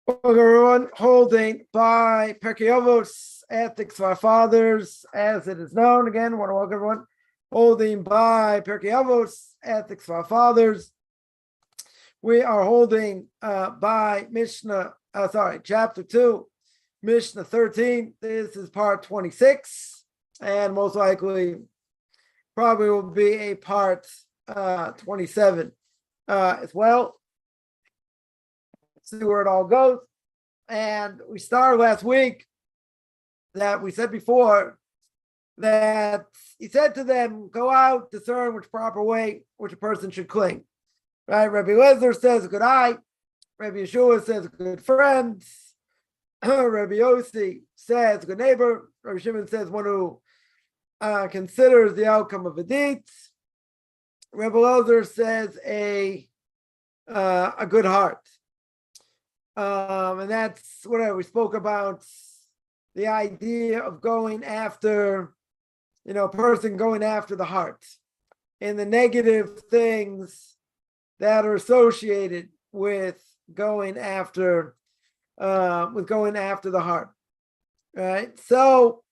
Welcome everyone, holding by Pirke Avos, Ethics of Our Fathers, as it is known. Again, I want to welcome everyone, holding by Pirke Avos, Ethics of Our Fathers. We are holding by Mishna, chapter 2, Mishna 13. This is part 26, and most likely probably will be a part 27 as well. See where it all goes. And we started last week that we said before that he said to them, go out, discern which proper way which a person should cling. Right? Rabbi Lezer says a good eye. Rabbi Yeshua says a good friend. Rabbi Yossi says a good neighbor. Rabbi Shimon says one who considers the outcome of a deed. Rabbi Lezer says a good heart. And that's what we spoke about, the idea of going after, a person going after the heart and the negative things that are associated with going after the heart. Right. So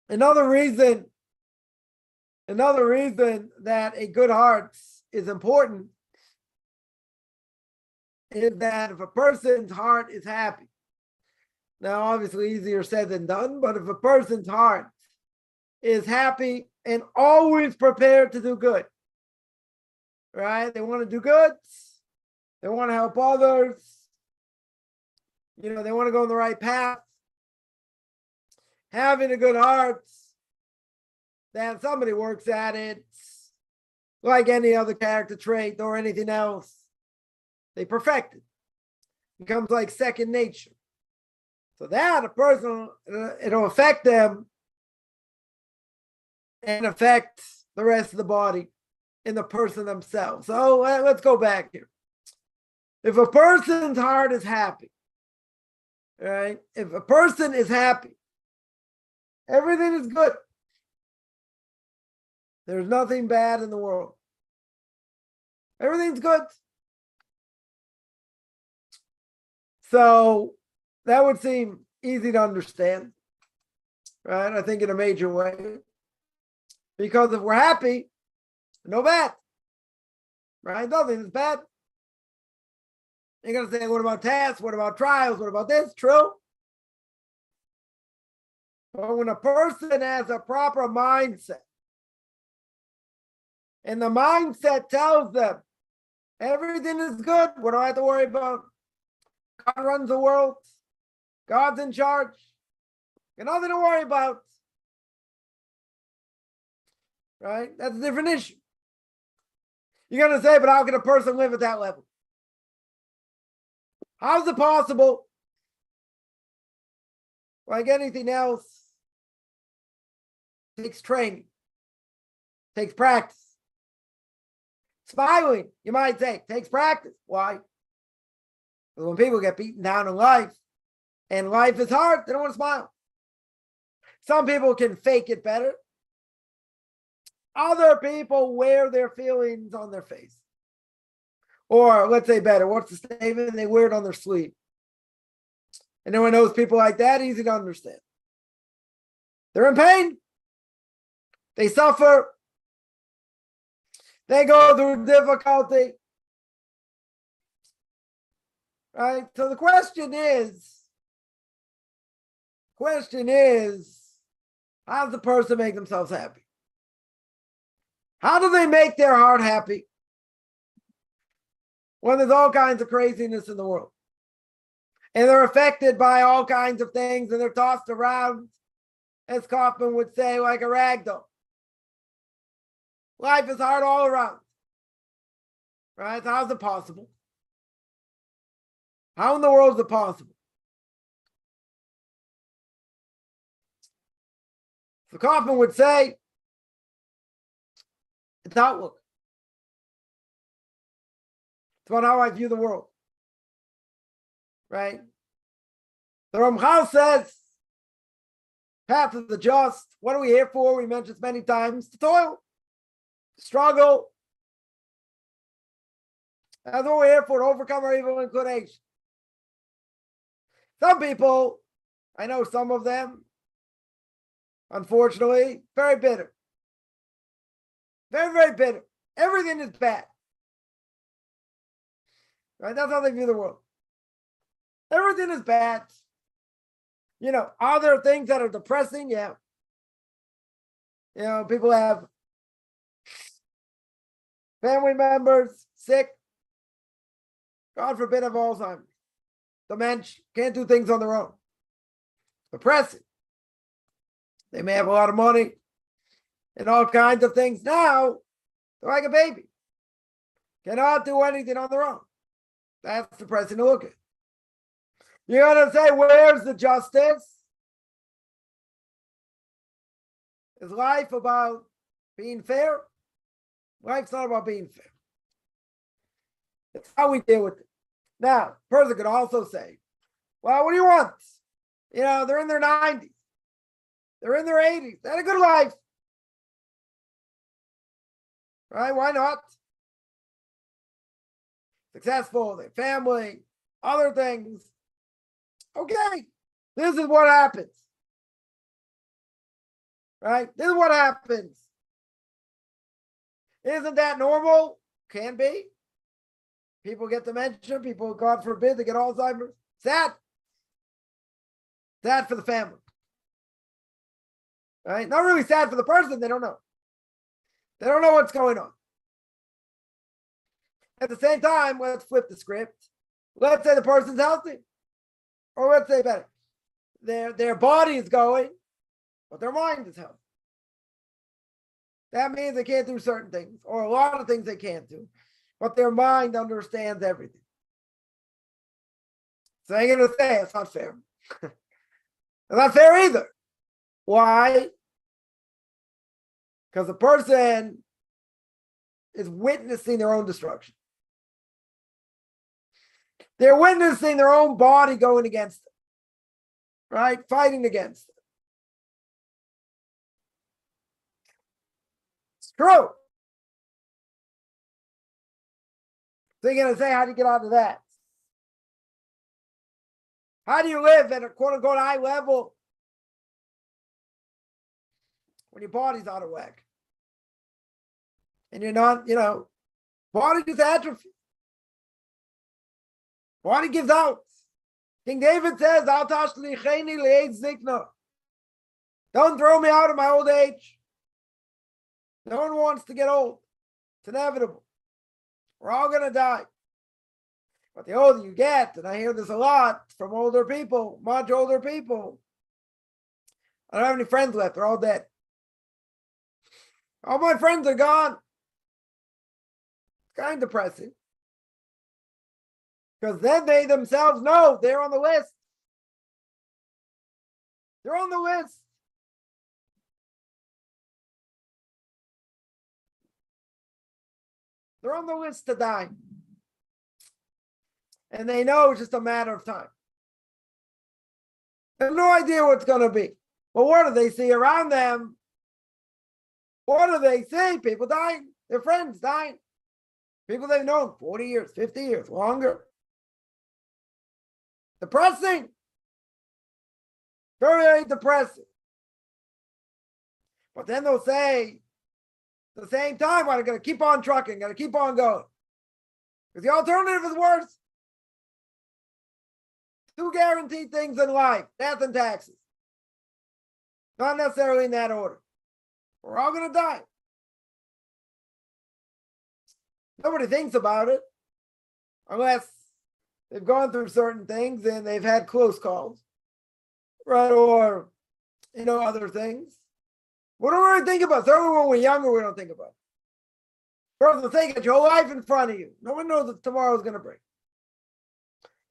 another reason that a good heart is important is that if a person's heart is happy, now obviously easier said than done, but if a person's heart is happy and always prepared to do good, right? They want to do good, they want to help others, they want to go on the right path. Having a good heart, that somebody works at it like any other character trait or anything else. They perfect it. Becomes like second nature. So that a person, it'll affect them and affect the rest of the body in the person themselves. So let's go back here. If a person's heart is happy, right? If a person is happy, everything is good. There's nothing bad in the world. Everything's good. So that would seem easy to understand, right? I think in a major way. Because if we're happy, no bad, right? Nothing is bad. You're going to say, what about tests? What about trials? What about this? True. But when a person has a proper mindset, and the mindset tells them everything is good, what do I have to worry about? God runs the world. God's in charge. You got nothing to worry about. Right? That's a different issue. You're going to say, but how can a person live at that level? How is it possible? Like anything else, it takes training. It takes practice. Smiling, you might say, takes practice. Why? When people get beaten down in life, and life is hard, they don't want to smile. Some people can fake it better. Other people wear their feelings on their face. Or let's say better, what's the statement? They wear it on their sleeve. And everyone knows people like that, easy to understand. They're in pain. They suffer. They go through difficulty. Right? So the question is, how does the person make themselves happy? How do they make their heart happy when there's all kinds of craziness in the world? And they're affected by all kinds of things, and they're tossed around, as Kaufman would say, like a rag doll. Life is hard all around. Right? So how's it possible? How in the world is it possible? So Kaufman would say, it's outlook. It's about how I view the world. Right? The Ramchal says, path of the just. What are we here for? We mentioned this many times. To toil, to struggle. That's what we're here for, to overcome our evil inclination. Some people, I know some of them, unfortunately, very bitter. Very, very bitter. Everything is bad. Right? That's how they view the world. Everything is bad. Are there things that are depressing? Yeah. People have family members sick. God forbid have Alzheimer's, dementia, can't do things on their own. Depressing. They may have a lot of money and all kinds of things. Now, they're like a baby. Cannot do anything on their own. That's depressing to look at. You're going to say, where's the justice? Is life about being fair? Life's not about being fair. It's how we deal with it. Now, a person could also say, well, what do you want? They're in their 90s. They're in their 80s. They had a good life. Right? Why not? Successful, their family, other things. Okay, this is what happens. Right? This is what happens. Isn't that normal? Can be. People get dementia. People, God forbid, they get Alzheimer's. Sad. Sad for the family. Right? Not really sad for the person. They don't know. They don't know what's going on. At the same time, let's flip the script. Let's say the person's healthy. Or let's say better. Their body is going, but their mind is healthy. That means they can't do certain things, or a lot of things they can't do, but their mind understands everything. So I'm going to say it's not fair. It's not fair either. Why? Because the person is witnessing their own destruction. They're witnessing their own body going against it, right? Fighting against it. It's true. So you're going to say, how do you get out of that? How do you live at a quote-unquote high level when your body's out of whack? And you're not, body just atrophy. Body gives out. King David says, don't throw me out of my old age. No one wants to get old. It's inevitable. We're all going to die. But the older you get, and I hear this a lot from older people, much older people, I don't have any friends left. They're all dead. All my friends are gone. It's kind of depressing. Because then they themselves know they're on the list. They're on the list. They're on the list to die. And they know it's just a matter of time. They have no idea what's going to be. But what do they see around them? What do they see? People dying. Their friends dying. People they've known 40 years, 50 years, longer. Depressing. Very, very depressing. But then they'll say, at the same time, I'm going to keep on trucking, going to keep on going. Because the alternative is worse. Two guaranteed things in life, death and taxes. Not necessarily in that order. We're all going to die. Nobody thinks about it unless they've gone through certain things and they've had close calls, right? Or, other things. We don't really think about it. Certainly when we're younger, we don't think about it. First, think of your whole life in front of you. No one knows what tomorrow is going to bring.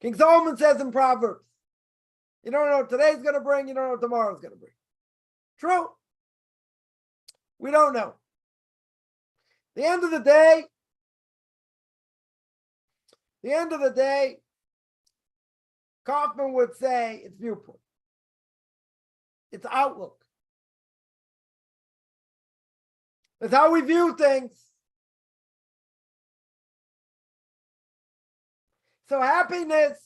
King Solomon says in Proverbs, you don't know what today's going to bring, you don't know what tomorrow's going to bring. True. We don't know. At the end of the day, Kaufman would say it's viewpoint. It's outlook. It's how we view things. So happiness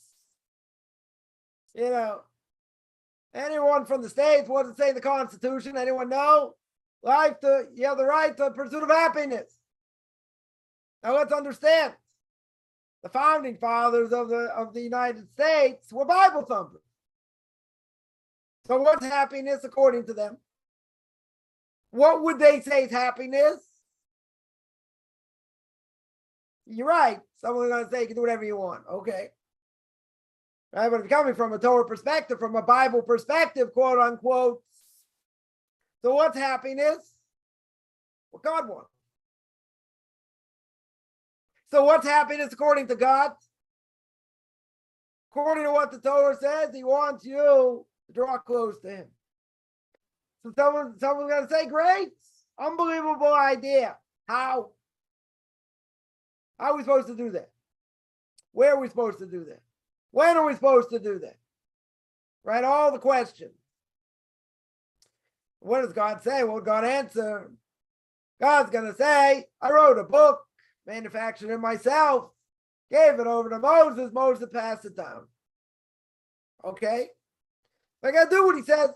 You know, anyone from the States, what does it say in the Constitution? Anyone know? You have the right to pursuit of happiness. Now let's understand. The founding fathers of the United States were Bible thumpers. So what's happiness according to them? What would they say is happiness? You're right. Someone's going to say you can do whatever you want. Okay. Right? But if you're coming from a Torah perspective, from a Bible perspective, quote unquote. So what's happiness? What God wants. So what's happiness according to God? According to what the Torah says, he wants you to draw close to him. So someone's going to say, great, unbelievable idea. How? How are we supposed to do that? Where are we supposed to do that? When are we supposed to do that? Right? All the questions. What does God say? What would God answer? God's going to say, I wrote a book, manufactured it myself, gave it over to Moses. Moses passed it down. Okay? I got to do what he says.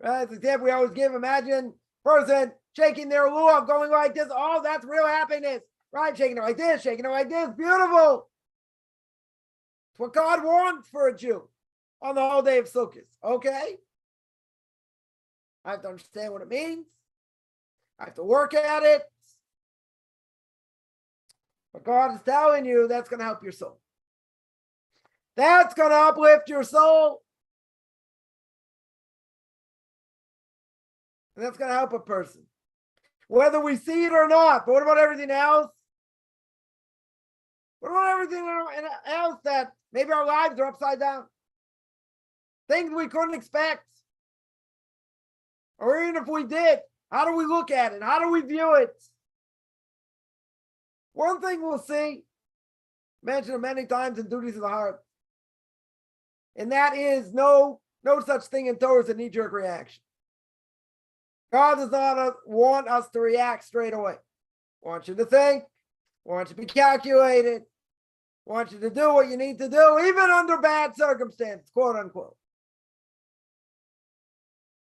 Right? It's the example we always give. Imagine a person shaking their lulav, going like this. Oh, that's real happiness. Right? Shaking it like this, shaking it like this. Beautiful. It's what God wants for a Jew on the whole day of Sukkot. Okay? I have to understand what it means. I have to work at it. But God is telling you that's going to help your soul. That's going to uplift your soul. And that's going to help a person. Whether we see it or not. But what about everything else? What about everything else that maybe our lives are upside down? Things we couldn't expect. Or even if we did, how do we look at it? How do we view it? One thing we'll see, mentioned many times in Duties of the Heart, and that is no such thing in Torah as a knee-jerk reaction. God does not want us to react straight away. Want you to think, want you to be calculated, want you to do what you need to do, even under bad circumstances, quote unquote.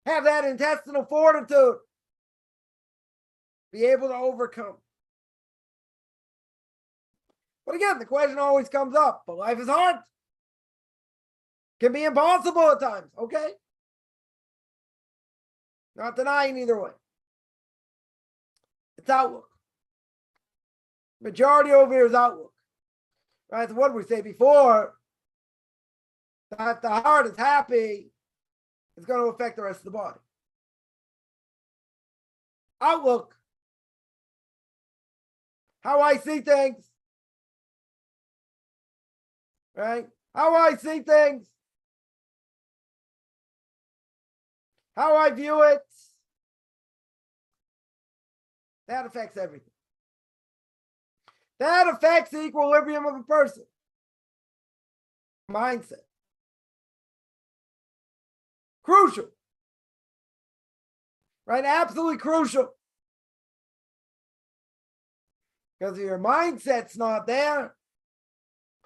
Have that intestinal fortitude. Be able to overcome. But again, the question always comes up, but life is hard. Can be impossible at times, okay? Not denying either way. It's outlook. Majority over here is outlook. Right? So what did we say before? That the heart is happy, it's going to affect the rest of the body. Outlook. How I see things. Right? How I see things. How I view it. That affects everything. That affects the equilibrium of a person. Mindset. Crucial. Right? Absolutely crucial. Because if your mindset's not there,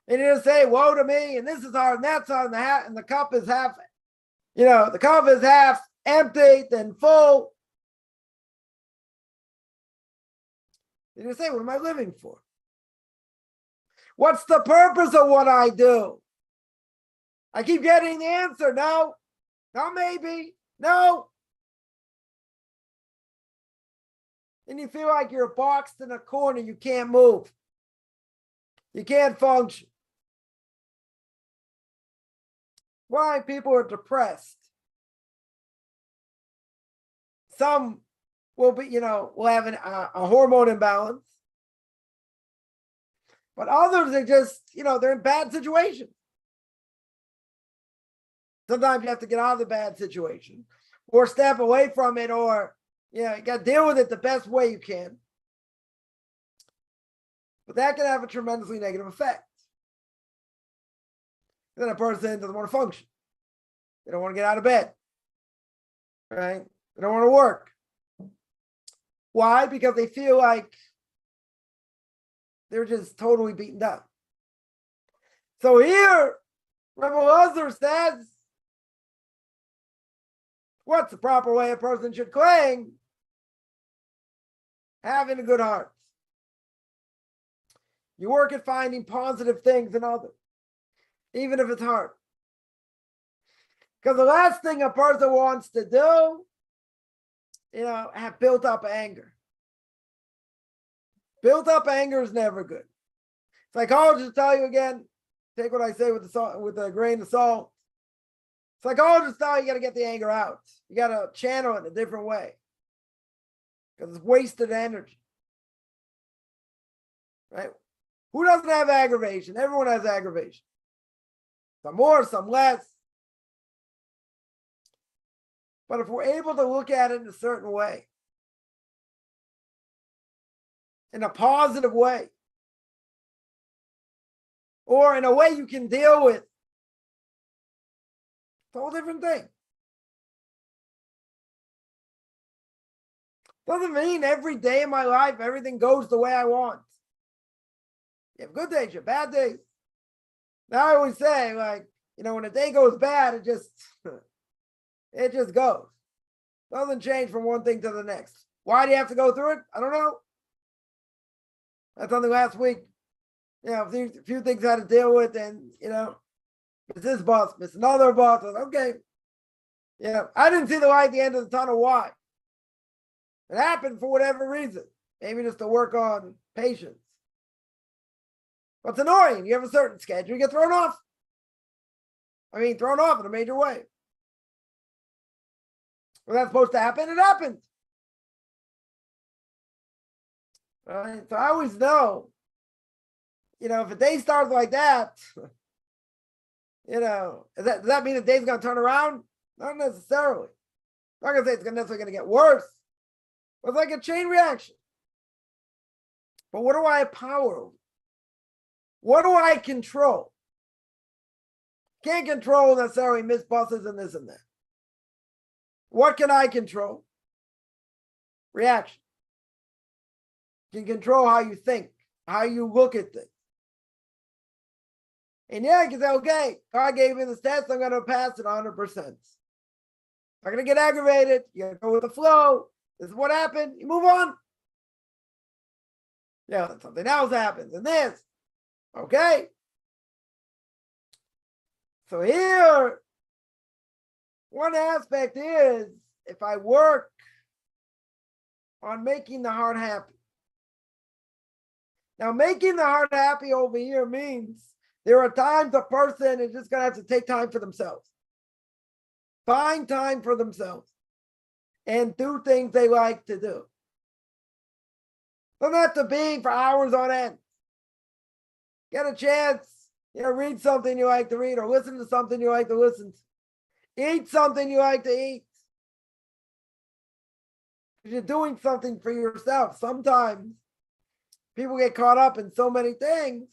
and you say, woe to me, and this is hard, and that's hard, and the cup is half, the cup is half empty, then full. And you say, what am I living for? What's the purpose of what I do? I keep getting the answer, no, not maybe, no. And you feel like you're boxed in a corner, you can't move. You can't function. Why people are depressed. Some will be, will have a hormone imbalance. But others are just, they're in bad situations. Sometimes you have to get out of the bad situation or step away from it, or, you got to deal with it the best way you can. But that can have a tremendously negative effect. Then a person doesn't want to function. They don't want to get out of bed. Right? They don't want to work. Why? Because they feel like they're just totally beaten down. So here, Rabbi Lazar says, what's the proper way a person should cling? Having a good heart. You work at finding positive things in others, even if it's hard. Because the last thing a person wants to do, have built up anger. Built up anger is never good. Psychologists tell you again, take what I say with a grain of salt. Psychologists tell you got to get the anger out. You got to channel it in a different way. Because it's wasted energy. Right? Who doesn't have aggravation? Everyone has aggravation. Some more, some less. But if we're able to look at it in a certain way, in a positive way, or in a way you can deal with, it's a whole different thing. Doesn't mean every day in my life everything goes the way I want. You have good days, you have bad days. Now I always say, when a day goes bad, it just goes. Doesn't change from one thing to the next. Why do you have to go through it? I don't know. That's something last week. A few things I had to deal with, and miss this boss, miss another boss. Okay. I didn't see the light at the end of the tunnel. Why? It happened for whatever reason. Maybe just to work on patience. But it's annoying. You have a certain schedule, you get thrown off. Thrown off in a major way. Was that supposed to happen? It happened. Right? So I always know, if a day starts like that, does that mean the day's going to turn around? Not necessarily. I'm not going to say it's necessarily going to get worse. But it's like a chain reaction. But what do I have power over? What do I control? Can't control necessarily missed buses and this and that. What can I control? Reaction. You can control how you think, how you look at things. And you can say, okay, God gave me this test, I'm going to pass it 100%. I'm not going to get aggravated. You got to go with the flow. This is what happened. You move on. Something else happens and this. Okay. So here, one aspect is if I work on making the heart happy. Now, making the heart happy over here means there are times a person is just going to have to take time for themselves. Find time for themselves and do things they like to do. Doesn't have to be for hours on end. Get a chance, read something you like to read or listen to something you like to listen to. Eat something you like to eat. Because you're doing something for yourself. Sometimes people get caught up in so many things,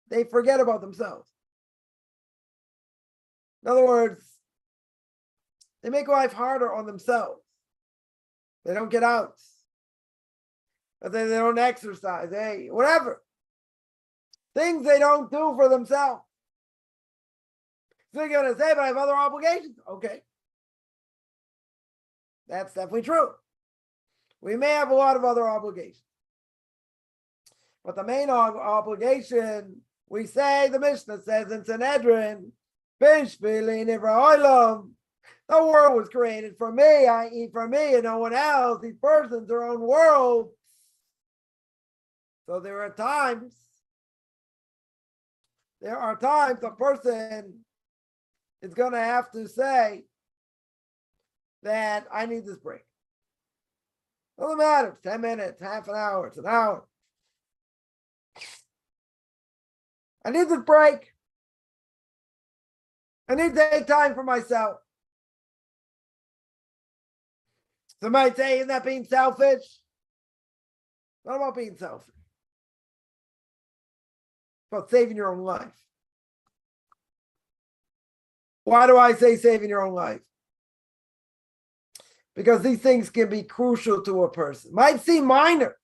they forget about themselves. In other words, they make life harder on themselves. They don't get out. But they don't exercise. Whatever. Things they don't do for themselves. So you're going to say, but I have other obligations. Okay. That's definitely true. We may have a lot of other obligations. But the main obligation, we say, the Mishna says in Sanhedrin, the world was created for me, i.e. for me and no one else. These persons, their own world. So there are times a person is going to have to say that I need this break. Doesn't matter, it's 10 minutes, half an hour, it's an hour. I need this break. I need to take time for myself. Somebody say, isn't that being selfish? It's not about being selfish. It's about saving your own life. Why do I say saving your own life? Because these things can be crucial to a person. Might seem minor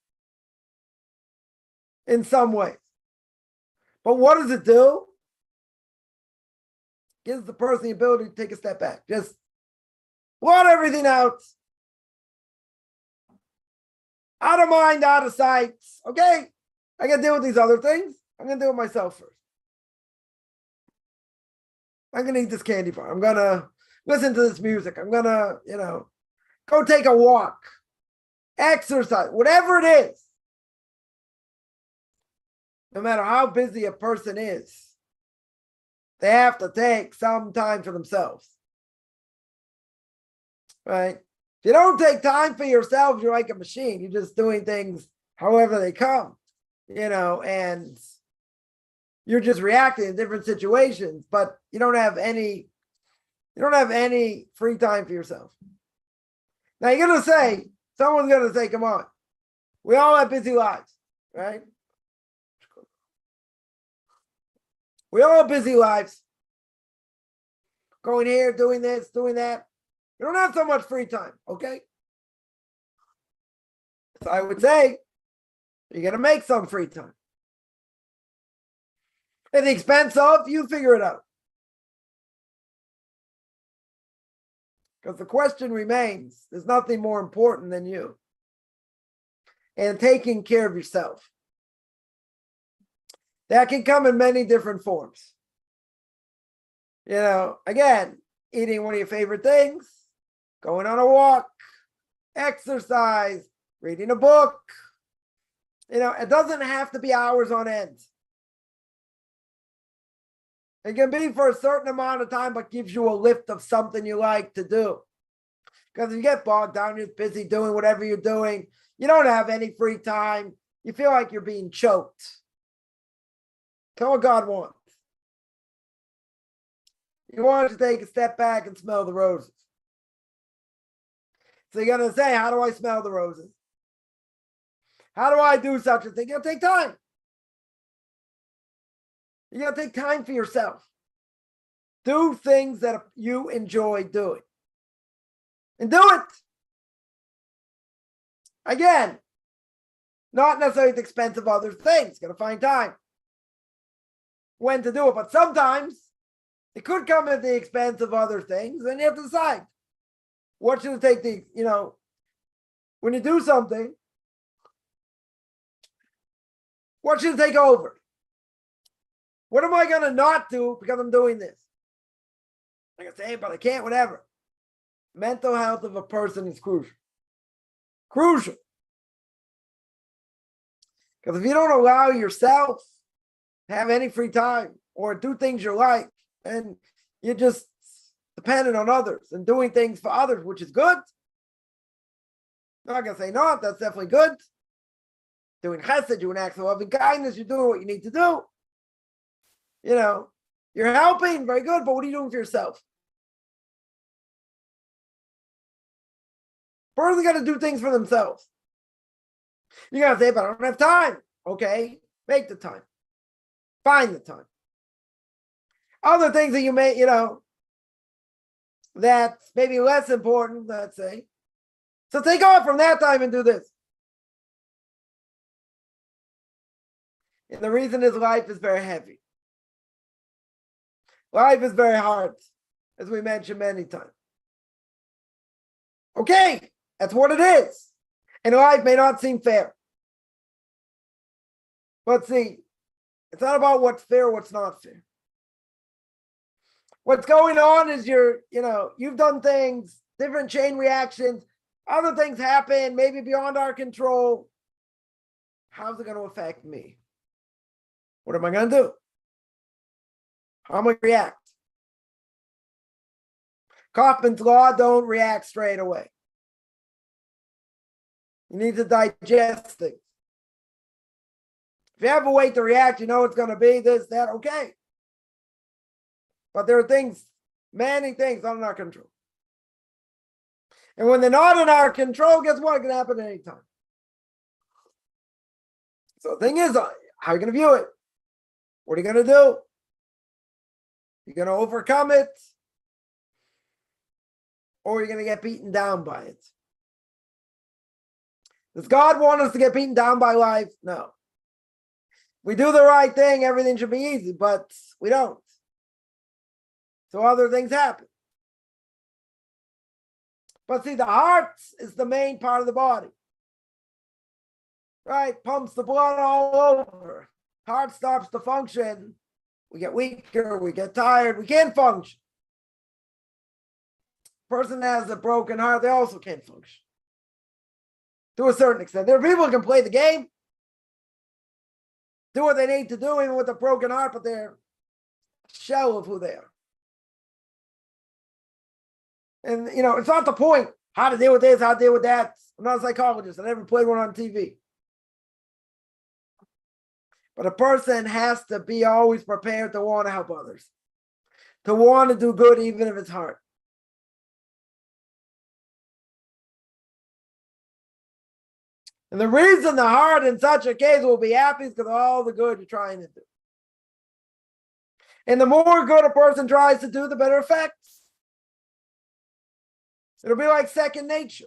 in some ways. But what does it do? gives the person the ability to take a step back. Just blot everything out. Out of mind, out of sight. Okay, I can deal with these other things. I'm going to deal with myself first. I'm going to eat this candy bar. I'm going to listen to this music. I'm going to, go take a walk, exercise, whatever it is. No matter how busy a person is, they have to take some time for themselves. Right? If you don't take time for yourself, you're like a machine. You're just doing things however they come, and you're just reacting in different situations, but you don't have any free time for yourself. Now you're going to say, someone's going to say, come on, we all have busy lives, right? We all have busy lives. Going here, doing this, doing that. You don't have so much free time, okay? So I would say, you're going to make some free time. At the expense of, you figure it out. Because the question remains, there's nothing more important than you. And taking care of yourself. That can come in many different forms. Again, eating one of your favorite things, going on a walk, exercise, reading a book. It doesn't have to be hours on end. It can be for a certain amount of time, but gives you a lift of something you like to do. Because if you get bogged down, you're busy doing whatever you're doing, you don't have any free time, you feel like you're being choked. Tell what God wants. He wants you to take a step back and smell the roses. So you're going to say, how do I smell the roses? How do I do such a thing? You're going to take time. You're going to take time for yourself. Do things that you enjoy doing. And do it. Again, not necessarily at the expense of other things. Got to find time when to do it. But sometimes it could come at the expense of other things, and you have to decide what should take when you do something, what should take over? What am I going to not do because I'm doing this? I can say, hey, but I can't, whatever. Mental health of a person is crucial. Crucial. Because if you don't allow yourself to have any free time or do things you like, and you're just dependent on others and doing things for others, which is good. I'm not going to say no, that's definitely good. Doing chesed, doing acts of loving kindness, you're doing what you need to do. You're helping, very good, but what are you doing for yourself? Person's got to do things for themselves. You got to say, but I don't have time. Okay, make the time. Find the time. Other things that you may, that's maybe less important, let's say. So take off from that time and do this. And the reason is life is very heavy. Life is very hard, as we mentioned many times. Okay, that's what it is. And life may not seem fair. But see, it's not about what's fair, what's not fair. What's going on is you've done things, different chain reactions, other things happen, maybe beyond our control. How's it going to affect me? What am I going to do? How am I going to react? Kaufman's law, don't react straight away. You need to digest things. If you have a way to react, it's going to be this, that, okay. But there are things, many things not in our control. And when they're not in our control, guess what? It can happen at any time. So the thing is, how are you going to view it? What are you going to do? You're going to overcome it? Or you're going to get beaten down by it? Does God want us to get beaten down by life? No. We do the right thing, everything should be easy, but we don't. So other things happen. But see, the heart is the main part of the body. Right? Pumps the blood all over. Heart stops to function. We get weaker, we get tired, we can't function. Person has a broken heart, they also can't function. To a certain extent. There are people who can play the game, do what they need to do, even with a broken heart, but they're a shell of who they are. And, it's not the point how to deal with this, how to deal with that. I'm not a psychologist. I never played one on TV. But a person has to be always prepared to want to help others, to want to do good, even if it's hard. And the reason the heart in such a case will be happy is because of all the good you're trying to do. And the more good a person tries to do, the better effects. It'll be like second nature.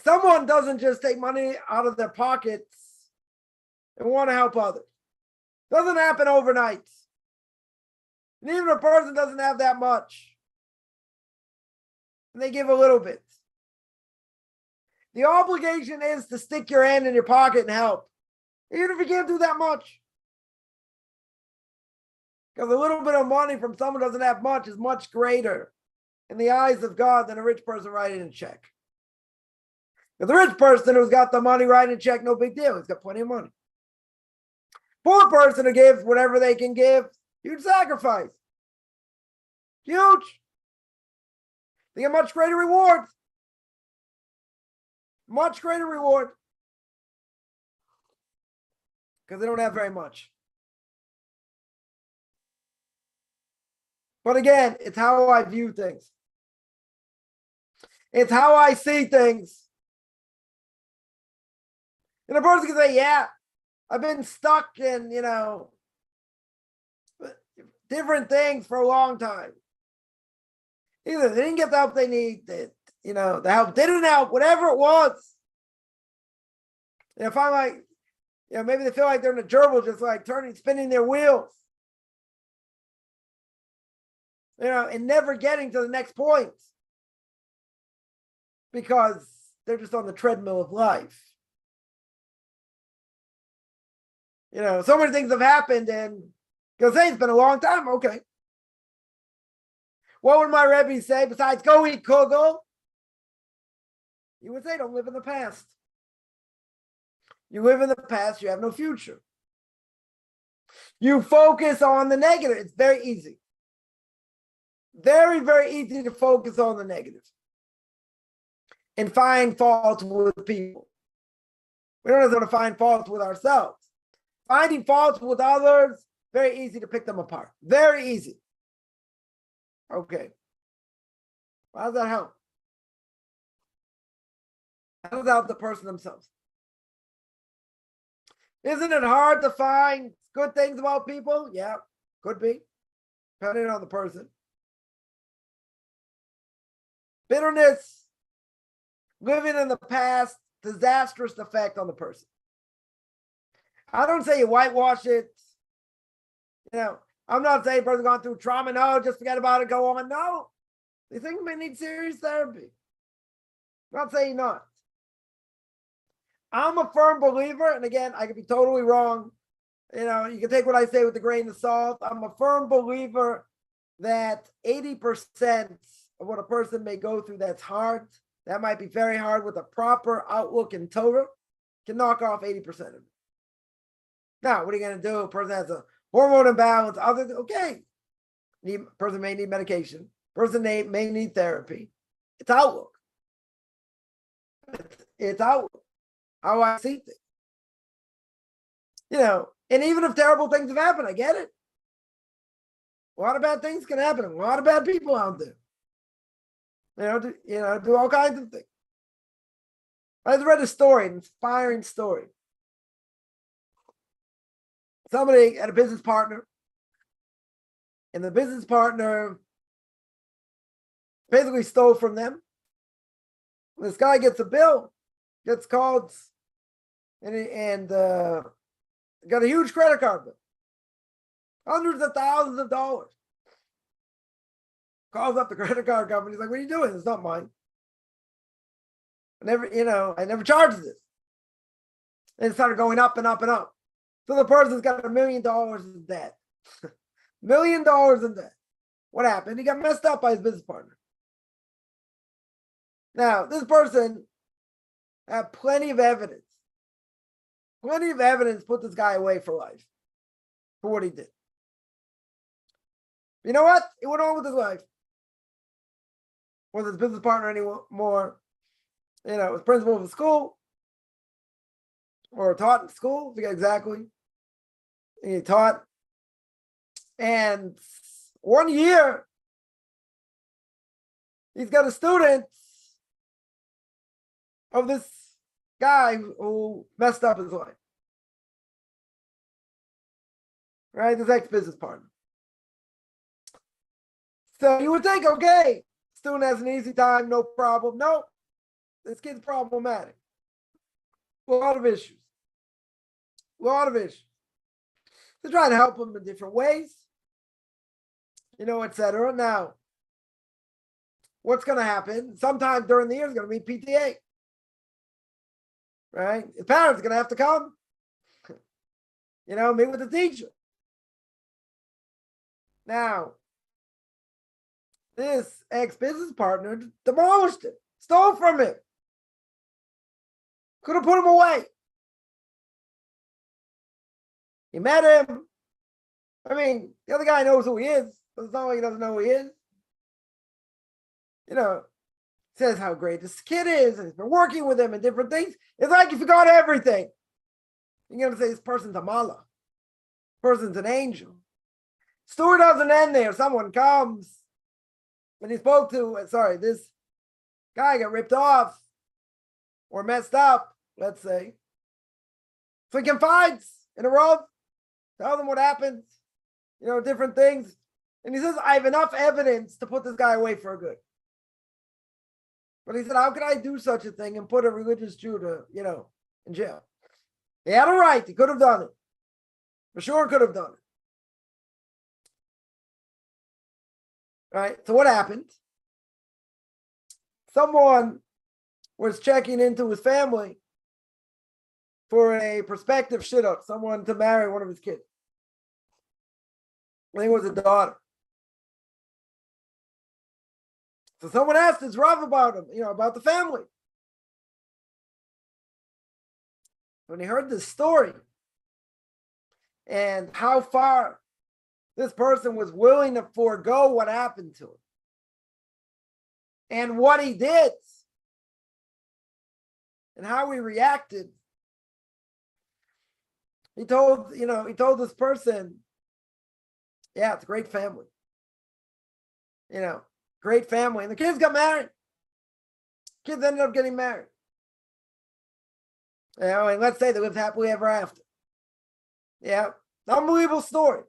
Someone doesn't just take money out of their pockets and want to help others. Doesn't happen overnight. And even if a person doesn't have that much, and they give a little bit, the obligation is to stick your hand in your pocket and help, even if you can't do that much. Because a little bit of money from someone who doesn't have much is much greater in the eyes of God than a rich person writing a check. The rich person who's got the money writing a check, no big deal. He's got plenty of money. Poor person who gives whatever they can give, huge sacrifice. Huge. They get much greater reward. Much greater reward. Because they don't have very much. But again, it's how I view things. It's how I see things. And a person can say, yeah, I've been stuck in, different things for a long time. Either they didn't get the help they need, the help didn't help, whatever it was. And if I'm like, maybe they feel like they're in a gerbil, just like spinning their wheels. And never getting to the next point. Because they're just on the treadmill of life. So many things have happened, and you'll say it's been a long time. Okay. What would my Rebbe say besides go eat kugel? You would say don't live in the past. You live in the past, you have no future. You focus on the negative. It's very easy. Very, very easy to focus on the negative and find fault with people. We don't have to find fault with ourselves. Finding faults with others, very easy to pick them apart. Very easy. Okay. How does that help? How does that help the person themselves? Isn't it hard to find good things about people? Yeah, could be, depending on the person. Bitterness, living in the past, disastrous effect on the person. I don't say you whitewash it. I'm not saying a person gone through trauma. No, just forget about it, go on. No, these things may need serious therapy. I'm not saying not. I'm a firm believer, and again, I could be totally wrong. You can take what I say with a grain of salt. I'm a firm believer that 80% of what a person may go through that's hard, that might be very hard, with a proper outlook in Torah, can knock off 80% of it. Now, what are you going to do? A person has a hormone imbalance. Okay. Person may need medication. Person may need therapy. It's outlook. It's outlook. How I see things. And even if terrible things have happened, I get it. A lot of bad things can happen. A lot of bad people out there. Do all kinds of things. I just read a story, an inspiring story. Somebody had a business partner, and the business partner basically stole from them. This guy gets a bill, gets called, and got a huge credit card bill, hundreds of thousands of dollars. Calls up the credit card company. He's like, "What are you doing? It's not mine. I never charged this." And it started going up and up and up. So the person's got $1 million in debt. $1 million in debt. What happened? He got messed up by his business partner. Now, this person had plenty of evidence. Plenty of evidence put this guy away for life for what he did. You know what? He went on with his life. Wasn't his business partner anymore. Was principal of a school or taught in school. I forget exactly. He taught. And 1 year, he's got a student of this guy who messed up his life. Right? His ex-business partner. So you would think, okay, student has an easy time, no problem. No, this kid's problematic. A lot of issues. To try to help him in different ways, etc. Now, what's going to happen? Sometime during the year is going to be PTA. Right? His parents are going to have to come. Meet with the teacher. Now, this ex-business partner demolished him, stole from him. Could have put him away. He met him. I mean, the other guy knows who he is. It's not like he doesn't know who he is. Says how great this kid is, and he's been working with him and different things. It's like he forgot everything. You're going to say this person's a malach. Person's an angel. Story doesn't end there. Someone comes when he spoke to, this guy got ripped off or messed up, let's say. So he confides in a row, tell them what happened, different things. And he says, I have enough evidence to put this guy away for good. But he said, how could I do such a thing and put a religious Jew to, in jail? He had a right. He could have done it. For sure could have done it. Right? So what happened? Someone was checking into his family for a prospective shidduch, someone to marry one of his kids. I think it was a daughter. So someone asked his Rav about him, about the family. When he heard this story and how far this person was willing to forego what happened to him and what he did and how he reacted, he told this person, yeah, it's a great family. Great family. And the kids got married. Kids ended up getting married. And let's say they lived happily ever after. Yeah. Unbelievable story.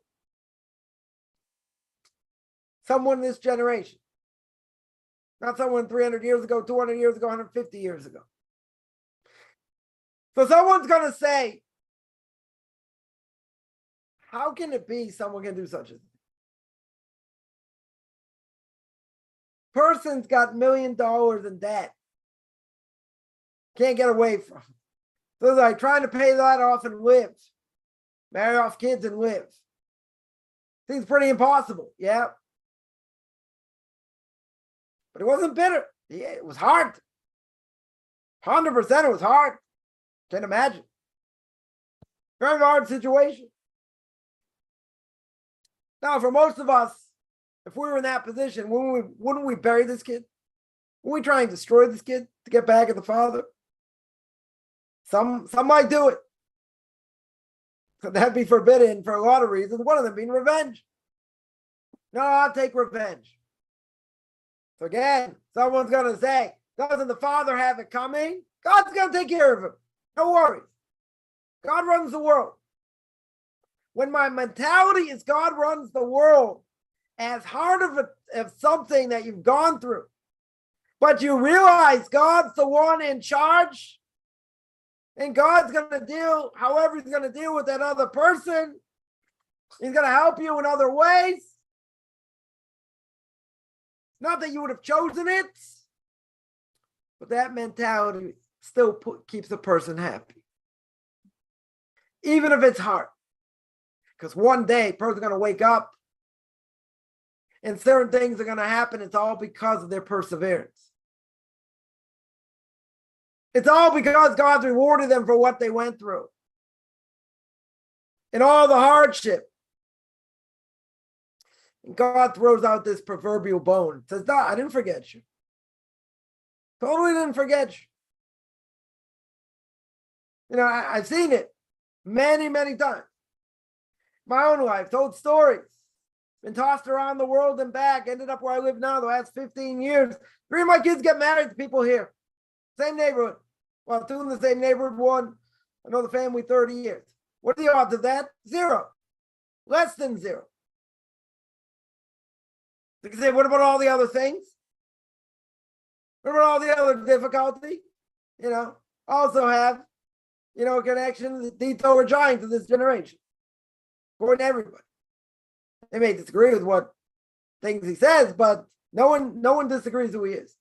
Someone in this generation. Not someone 300 years ago, 200 years ago, 150 years ago. So someone's going to say, how can it be someone can do such a thing? Person's got $1 million in debt. Can't get away from it. So it's like trying to pay that off and live. Marry off kids and live. Seems pretty impossible, yeah. But it wasn't bitter. Yeah, it was hard. 100% it was hard. Can't imagine. Very hard situation. Now, for most of us, if we were in that position, wouldn't we bury this kid? Wouldn't we try and destroy this kid to get back at the father? Some might do it. That'd be forbidden for a lot of reasons. One of them being revenge. No, I'll take revenge. So again, someone's going to say, doesn't the father have it coming? God's going to take care of him. No worries. God runs the world. When my mentality is God runs the world, as hard of something that you've gone through, but you realize God's the one in charge, And God's going to deal, however he's going to deal with that other person. He's going to help you in other ways. Not that you would have chosen it, but that mentality still keeps the person happy. Even if it's hard. Because one day, a person's going to wake up and certain things are going to happen. It's all because of their perseverance. It's all because God's rewarded them for what they went through. And all the hardship. And God throws out this proverbial bone. Says, no, I didn't forget you. Totally didn't forget you. You know, I've seen it many, many times. My own life, told stories. Been tossed around the world and back. Ended up where I live now the last 15 years. 3 of my kids get married to people here. Same neighborhood. Well, 2 in the same neighborhood, 1. I know the family 30 years. What are the odds of that? 0. Less than 0. You can say, what about all the other things? What about all the other difficulty? You know, also have, you know, a connection, the Torah giant to this generation. According to everybody. They may disagree with what things he says, but no one disagrees who he is.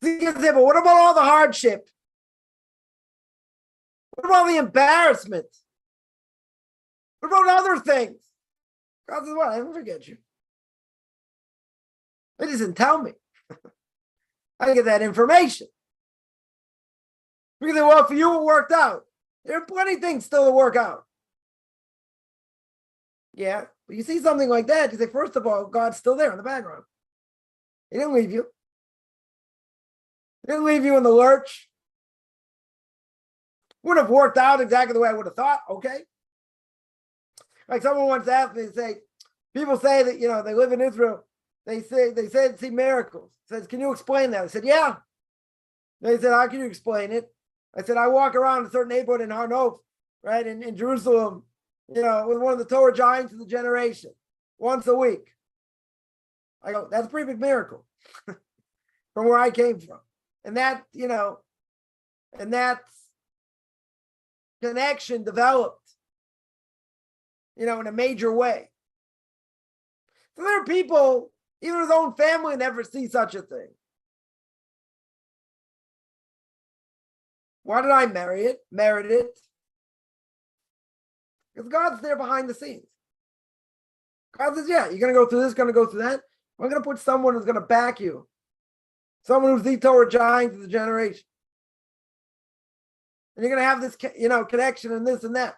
So you can say, but what about all the hardship? What about the embarrassment? What about other things? God says, well, I didn't forget you. They just didn't tell me. I didn't get that information. Because, well, for you, it worked out. There are plenty of things still to work out. Yeah, but you see something like that, you say, first of all, God's still there in the background. He didn't leave you. He didn't leave you in the lurch. Wouldn't have worked out exactly the way I would have thought. Okay. Like someone once asked me, say, people say that, you know, they live in Israel. They said see miracles. Says, can you explain that? I said, yeah. They said, how can you explain it? I said, I walk around a certain neighborhood in Har Nof, right, in Jerusalem, you know, with one of the Torah giants of the generation, once a week. I go, that's a pretty big miracle from where I came from. And that, you know, and that connection developed, you know, in a major way. So there are people, even his own family never see such a thing. Why did I merit it? Because God's there behind the scenes. God says, yeah, you're going to go through this, going to go through that. I'm going to put someone who's going to back you. Someone who's the Torah giant of the generation. And you're going to have this, you know, connection and this and that.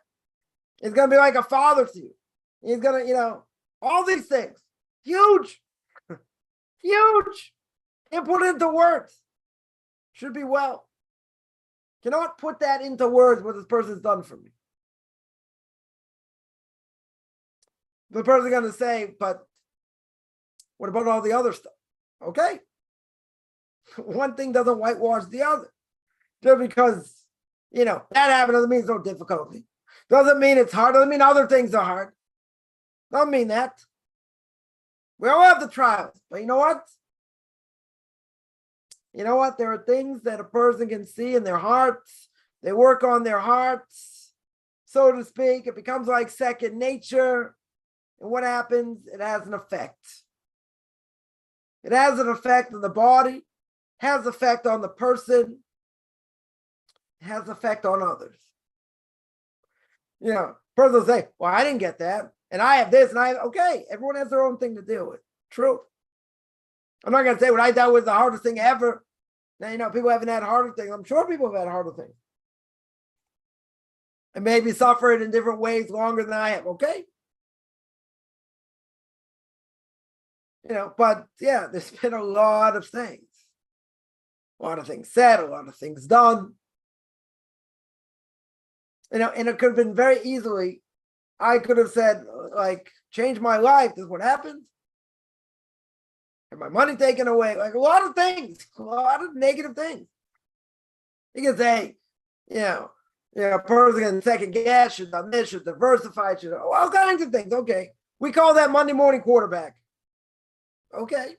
It's going to be like a father to you. He's going to, you know, all these things. Huge. Huge. And put it into words. Should be well. Cannot put that into words what this person's done for me. The person's going to say, but what about all the other stuff? Okay. One thing doesn't whitewash the other. Just because, you know, that happened doesn't mean it's no difficulty. Doesn't mean it's hard. Doesn't mean other things are hard. Doesn't mean that. We all have the trials. But you know what? You know what? There are things that a person can see in their hearts. They work on their hearts, so to speak. It becomes like second nature. And what happens? It has an effect. It has an effect on the body, has effect on the person, has effect on others. You know, person will say, well, I didn't get that. And I have this, and I have, okay, everyone has their own thing to deal with. True. I'm not going to say what I dealt with the hardest thing ever. Now, you know, people haven't had harder things. I'm sure people have had harder things. And maybe suffered in different ways longer than I have. Okay. You know, but yeah, there's been a lot of things. A lot of things said, a lot of things done. You know, and it could have been very easily, I could have said, like, change my life. This is what happens. Have my money taken away. Like a lot of things, a lot of negative things. You can say, you know, a person can second guess, should have done this, should diversify, should all kinds of things. Okay. We call that Monday morning quarterback. Okay.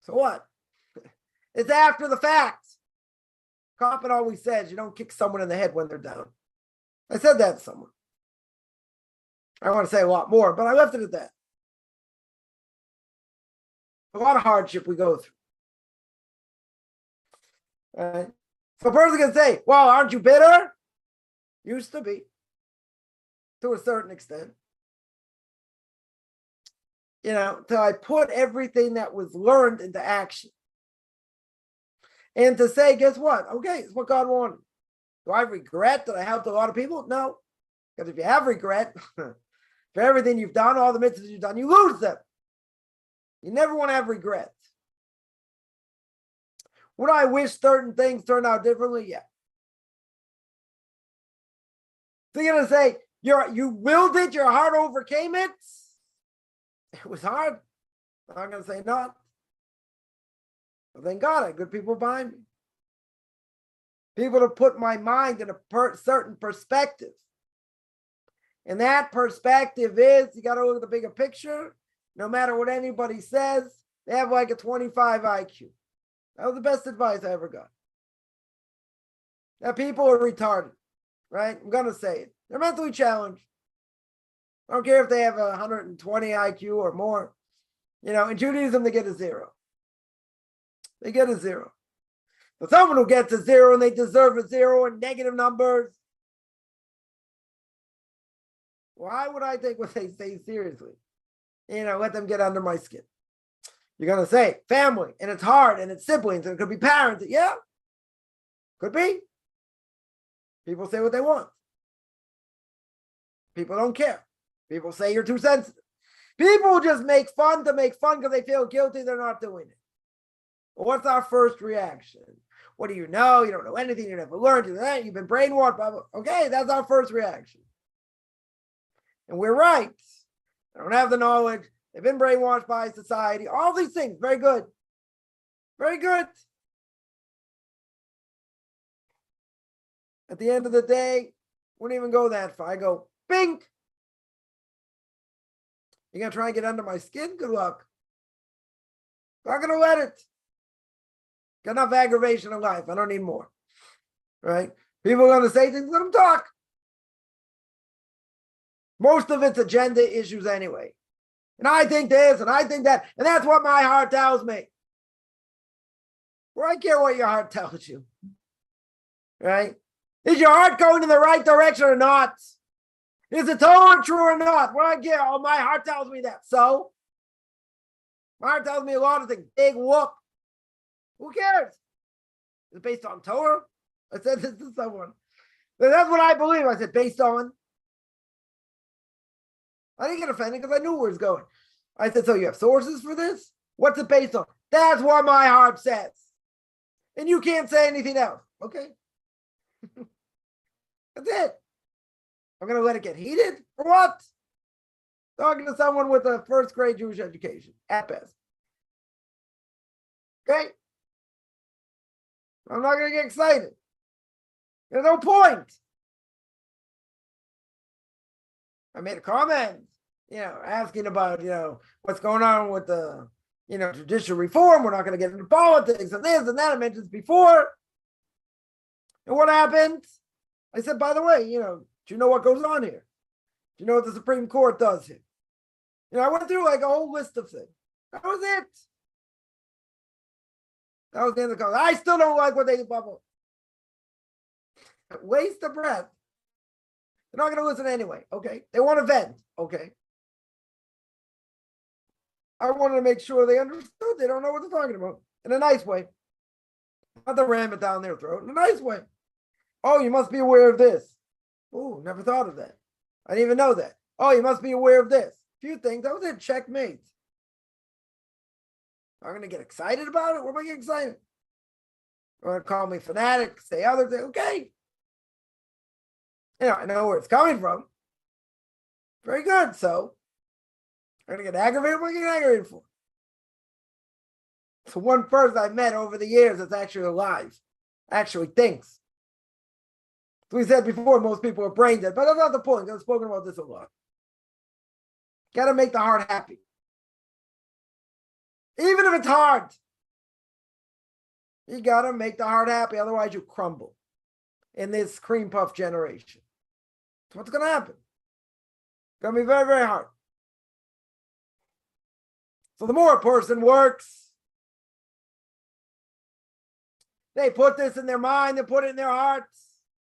So what? It's after the fact. Coppin always says you don't kick someone in the head when they're down. I said that to someone. I want to say a lot more, but I left it at that. A lot of hardship we go through. All right. So a person can say, well, aren't you bitter? Used to be, to a certain extent. Till I put everything that was learned into action. And to say, guess what? Okay, it's what God wanted. Do I regret that I helped a lot of people? No. Because if you have regret, for everything you've done, all the mitzvahs you've done, you lose them. You never want to have regrets. Would I wish certain things turned out differently? Yeah. So you're going to say, you willed it, your heart overcame it? It was hard. I'm not going to say not. But thank God I had good people behind me. People to put my mind in a certain perspective. And that perspective is, you got to look at the bigger picture. No matter what anybody says, they have like a 25 IQ. That was the best advice I ever got. That people are retarded, right? I'm going to say it. They're mentally challenged. I don't care if they have a 120 IQ or more. In Judaism, they get a 0. They get a 0. But someone who gets a 0 and they deserve a 0 and negative numbers, why would I take what they say seriously? Let them get under my skin. You're going to say family, and it's hard, and it's siblings, and it could be parents. Yeah, could be. People say what they want. People don't care. People say you're too sensitive. People just make fun to make fun because they feel guilty they're not doing it. Well, what's our first reaction? What do you know? You don't know anything. You never learned. You've been brainwashed. Blah, blah. Okay, that's our first reaction. And we're right. They don't have the knowledge. They've been brainwashed by society. All these things. Very good. Very good. At the end of the day, wouldn't even go that far. I go, bink. You're going to try and get under my skin? Good luck. Not going to let it. Got enough aggravation in life. I don't need more. Right? People are going to say things, let them talk. Most of it's agenda issues anyway. And I think this and I think that. And that's what my heart tells me. Well, I care what your heart tells you. Right? Is your heart going in the right direction or not? Is it totally true or not? Well, I care. Oh, my heart tells me that. So, my heart tells me a lot of things. Big whoop. Who cares? Is it based on Torah? I said this to someone. But that's what I believe. I said, based on. I didn't get offended because I knew where it's going. I said, so you have sources for this? What's it based on? That's what my heart says. And you can't say anything else. Okay. That's it. I'm going to let it get heated? For what? Talking to someone with a first grade Jewish education, at best. Okay? I'm not going to get excited. There's no point. I made a comment, asking about, what's going on with the, judicial reform. We're not going to get into politics and this and that. I mentioned this before. And what happened? I said, by the way, do you know what goes on here? Do you know what the Supreme Court does here? I went through like a whole list of things. That was it. That was the end of the call. I still don't like what they bubble. Waste of breath. They're not going to listen anyway. Okay. They want to vent. Okay. I wanted to make sure they understood. They don't know what they're talking about in a nice way. Not to ram it down their throat in a nice way. Oh, you must be aware of this. Oh, never thought of that. I didn't even know that. Oh, you must be aware of this. A few things. That was it. Checkmate. I'm going to get excited about it. What am I getting excited? Or going to call me fanatic, say other things. Okay. I know where it's coming from. Very good. So, I'm going to get aggravated. What am I getting aggravated for? So one person I met over the years that's actually alive, actually thinks. So we said before, most people are brain dead, but that's not the point. I've spoken about this a lot. Got to make the heart happy. Even if it's hard. You got to make the heart happy. Otherwise, you crumble in this cream puff generation. So what's going to happen? It's going to be very, very hard. So the more a person works, they put this in their mind, they put it in their hearts.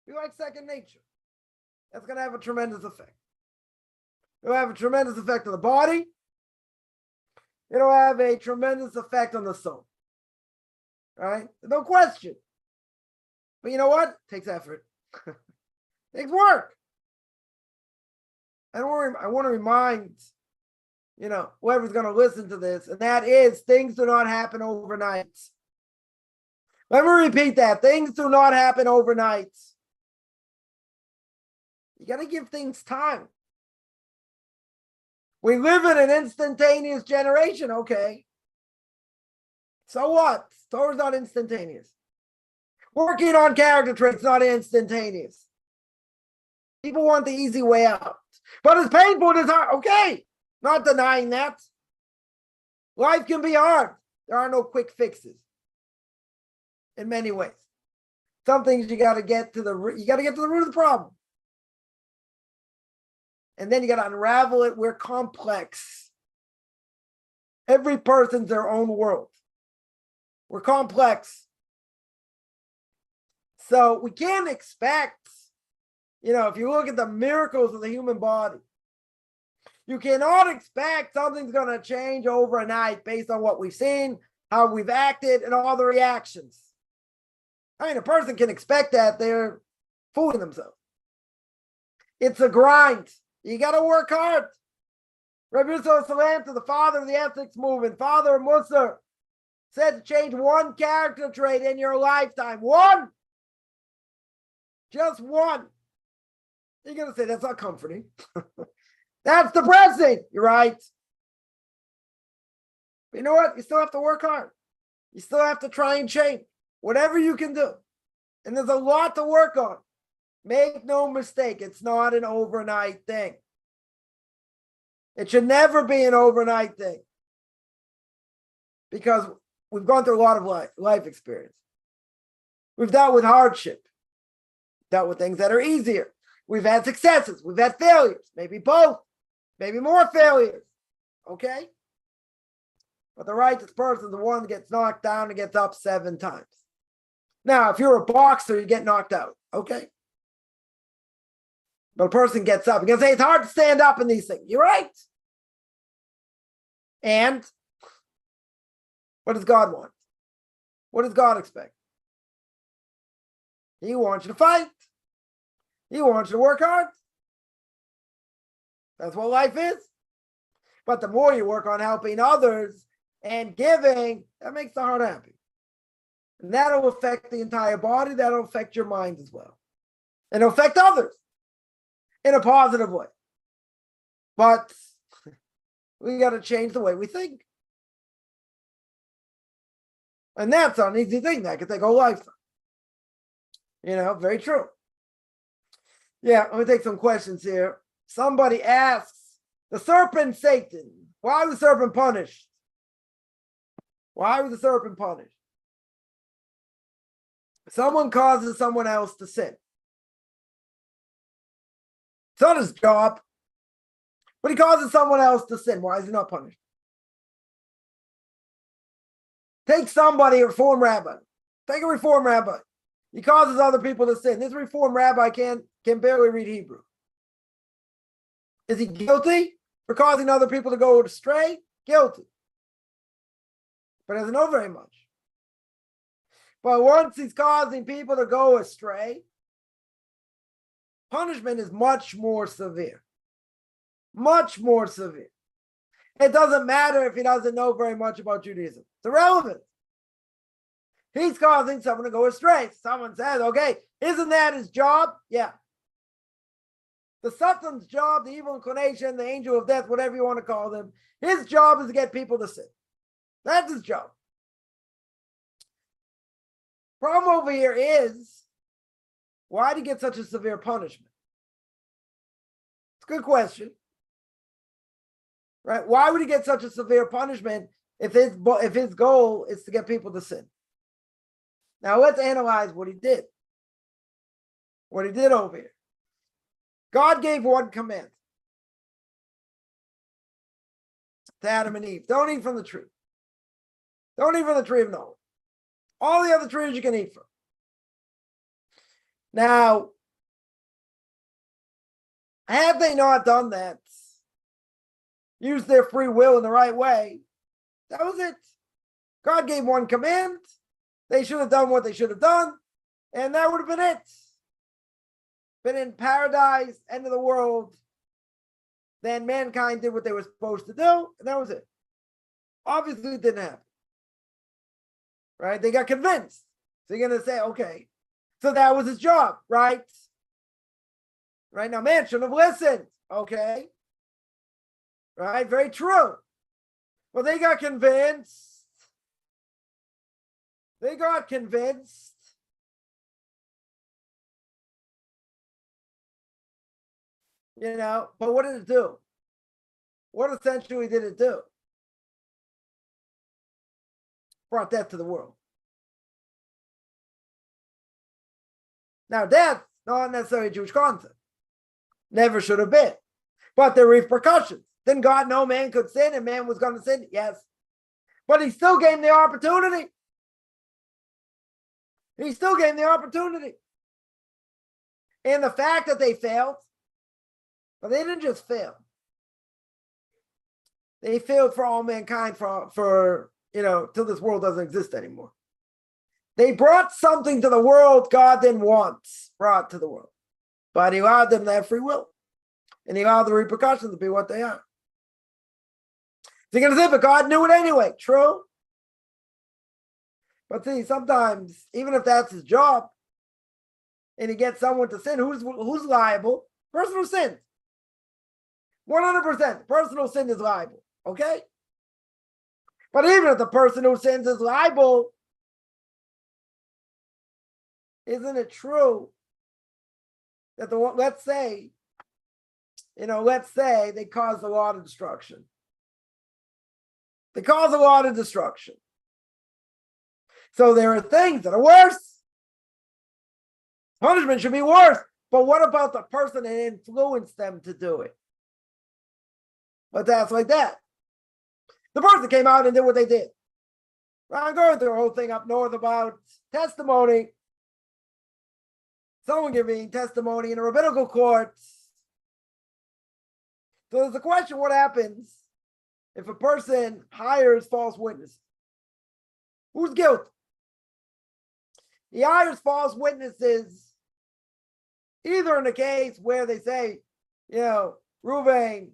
Be like second nature. That's going to have a tremendous effect. It'll have a tremendous effect on the body. It'll have a tremendous effect on the soul. Right? No question. But you know what? It takes effort. It takes work. I want to remind, whoever's going to listen to this, and that is things do not happen overnight. Let me repeat that. Things do not happen overnight. You got to give things time. We live in an instantaneous generation, okay. So what? Torah's not instantaneous. Working on character traits not instantaneous. People want the easy way out. But it's painful, it's hard. Okay, not denying that. Life can be hard. There are no quick fixes. In many ways. Some things you got to get to the root of the problem. And then you got to unravel it. We're complex. Every person's their own world. We're complex. So we can't expect, if you look at the miracles of the human body, you cannot expect something's going to change overnight based on what we've seen, how we've acted, and all the reactions. I mean, a person can expect that. They're fooling themselves. It's a grind. You got to work hard. Rabbi Yusuf Salanter, the father of the ethics movement, father of Musar, said to change one character trait in your lifetime. One. Just one. You're going to say, that's not comforting. That's depressing. You're right. But you know what? You still have to work hard. You still have to try and change. Whatever you can do. And there's a lot to work on. Make no mistake, it's not an overnight thing. It should never be an overnight thing. Because we've gone through a lot of life experience. We've dealt with hardship. Dealt with things that are easier. We've had successes. We've had failures. Maybe both. Maybe more failures. Okay? But the righteous person is the one that gets knocked down and gets up 7 times. Now, if you're a boxer, you get knocked out. Okay? But a person gets up. You can say it's hard to stand up in these things. You're right. And what does God want? What does God expect? He wants you to fight. He wants you to work hard. That's what life is. But the more you work on helping others and giving, that makes the heart happy. And that'll affect the entire body. That'll affect your mind as well. And it'll affect others in a positive way. But we got to change the way we think. And that's not an easy thing. That could take a whole lifetime. Very true. Yeah, let me take some questions here. Somebody asks, the serpent Satan, why was the serpent punished? Why was the serpent punished? Someone causes someone else to sin. It's not his job. But he causes someone else to sin. Why is he not punished? Take somebody, a reform rabbi. Take a reform rabbi. He causes other people to sin. This reform rabbi can barely read Hebrew. Is he guilty for causing other people to go astray? Guilty. But doesn't know very much. But once he's causing people to go astray, punishment is much more severe. Much more severe. It doesn't matter if he doesn't know very much about Judaism. It's irrelevant. He's causing someone to go astray. Someone says, okay, isn't that his job? Yeah. The Satan's job, the evil inclination, the angel of death, whatever you want to call them, his job is to get people to sin. That's his job. Problem over here is, why did he get such a severe punishment? It's a good question. Right? Why would he get such a severe punishment if his goal is to get people to sin? Now let's analyze what he did. What he did over here. God gave one command to Adam and Eve. Don't eat from the tree. Don't eat from the tree of knowledge. All the other trees you can eat from. Now, had they not done that, used their free will in the right way, that was it. God gave one command. They should have done what they should have done, and that would have been it. Been in paradise, end of the world. Then mankind did what they were supposed to do, and that was it. Obviously, it didn't happen. Right? They got convinced. So you're going to say, okay, so that was his job, right? Right now, man should have listened. Okay. Right? Very true. Well, they got convinced. They got convinced. But what did it do? What essentially did it do? Brought death to the world. Now, death, not necessarily a Jewish concept. Never should have been. But there are repercussions. Didn't God know man could sin and man was going to sin? Yes. But he still gave him the opportunity. He still gave him the opportunity. And the fact that they failed, but they didn't just fail. They failed for all mankind for till this world doesn't exist anymore. They brought something to the world God didn't want brought to the world. But he allowed them to have free will. And he allowed the repercussions to be what they are. So you're going to say, but God knew it anyway. True. But see, sometimes, even if that's his job, and he gets someone to sin, who's liable? Person who sinned. 100%. Person who sinned is liable. Okay? But even if the person who sins is liable, isn't it true that let's say they caused a lot of destruction. They caused a lot of destruction. So there are things that are worse. Punishment should be worse. But what about the person that influenced them to do it? Let's ask like that. The person came out and did what they did. I'm going through a whole thing up north about testimony. Someone giving testimony in a rabbinical court. So there's a question, what happens if a person hires false witnesses? Who's guilty? He hires false witnesses either in a case where they say, Reuven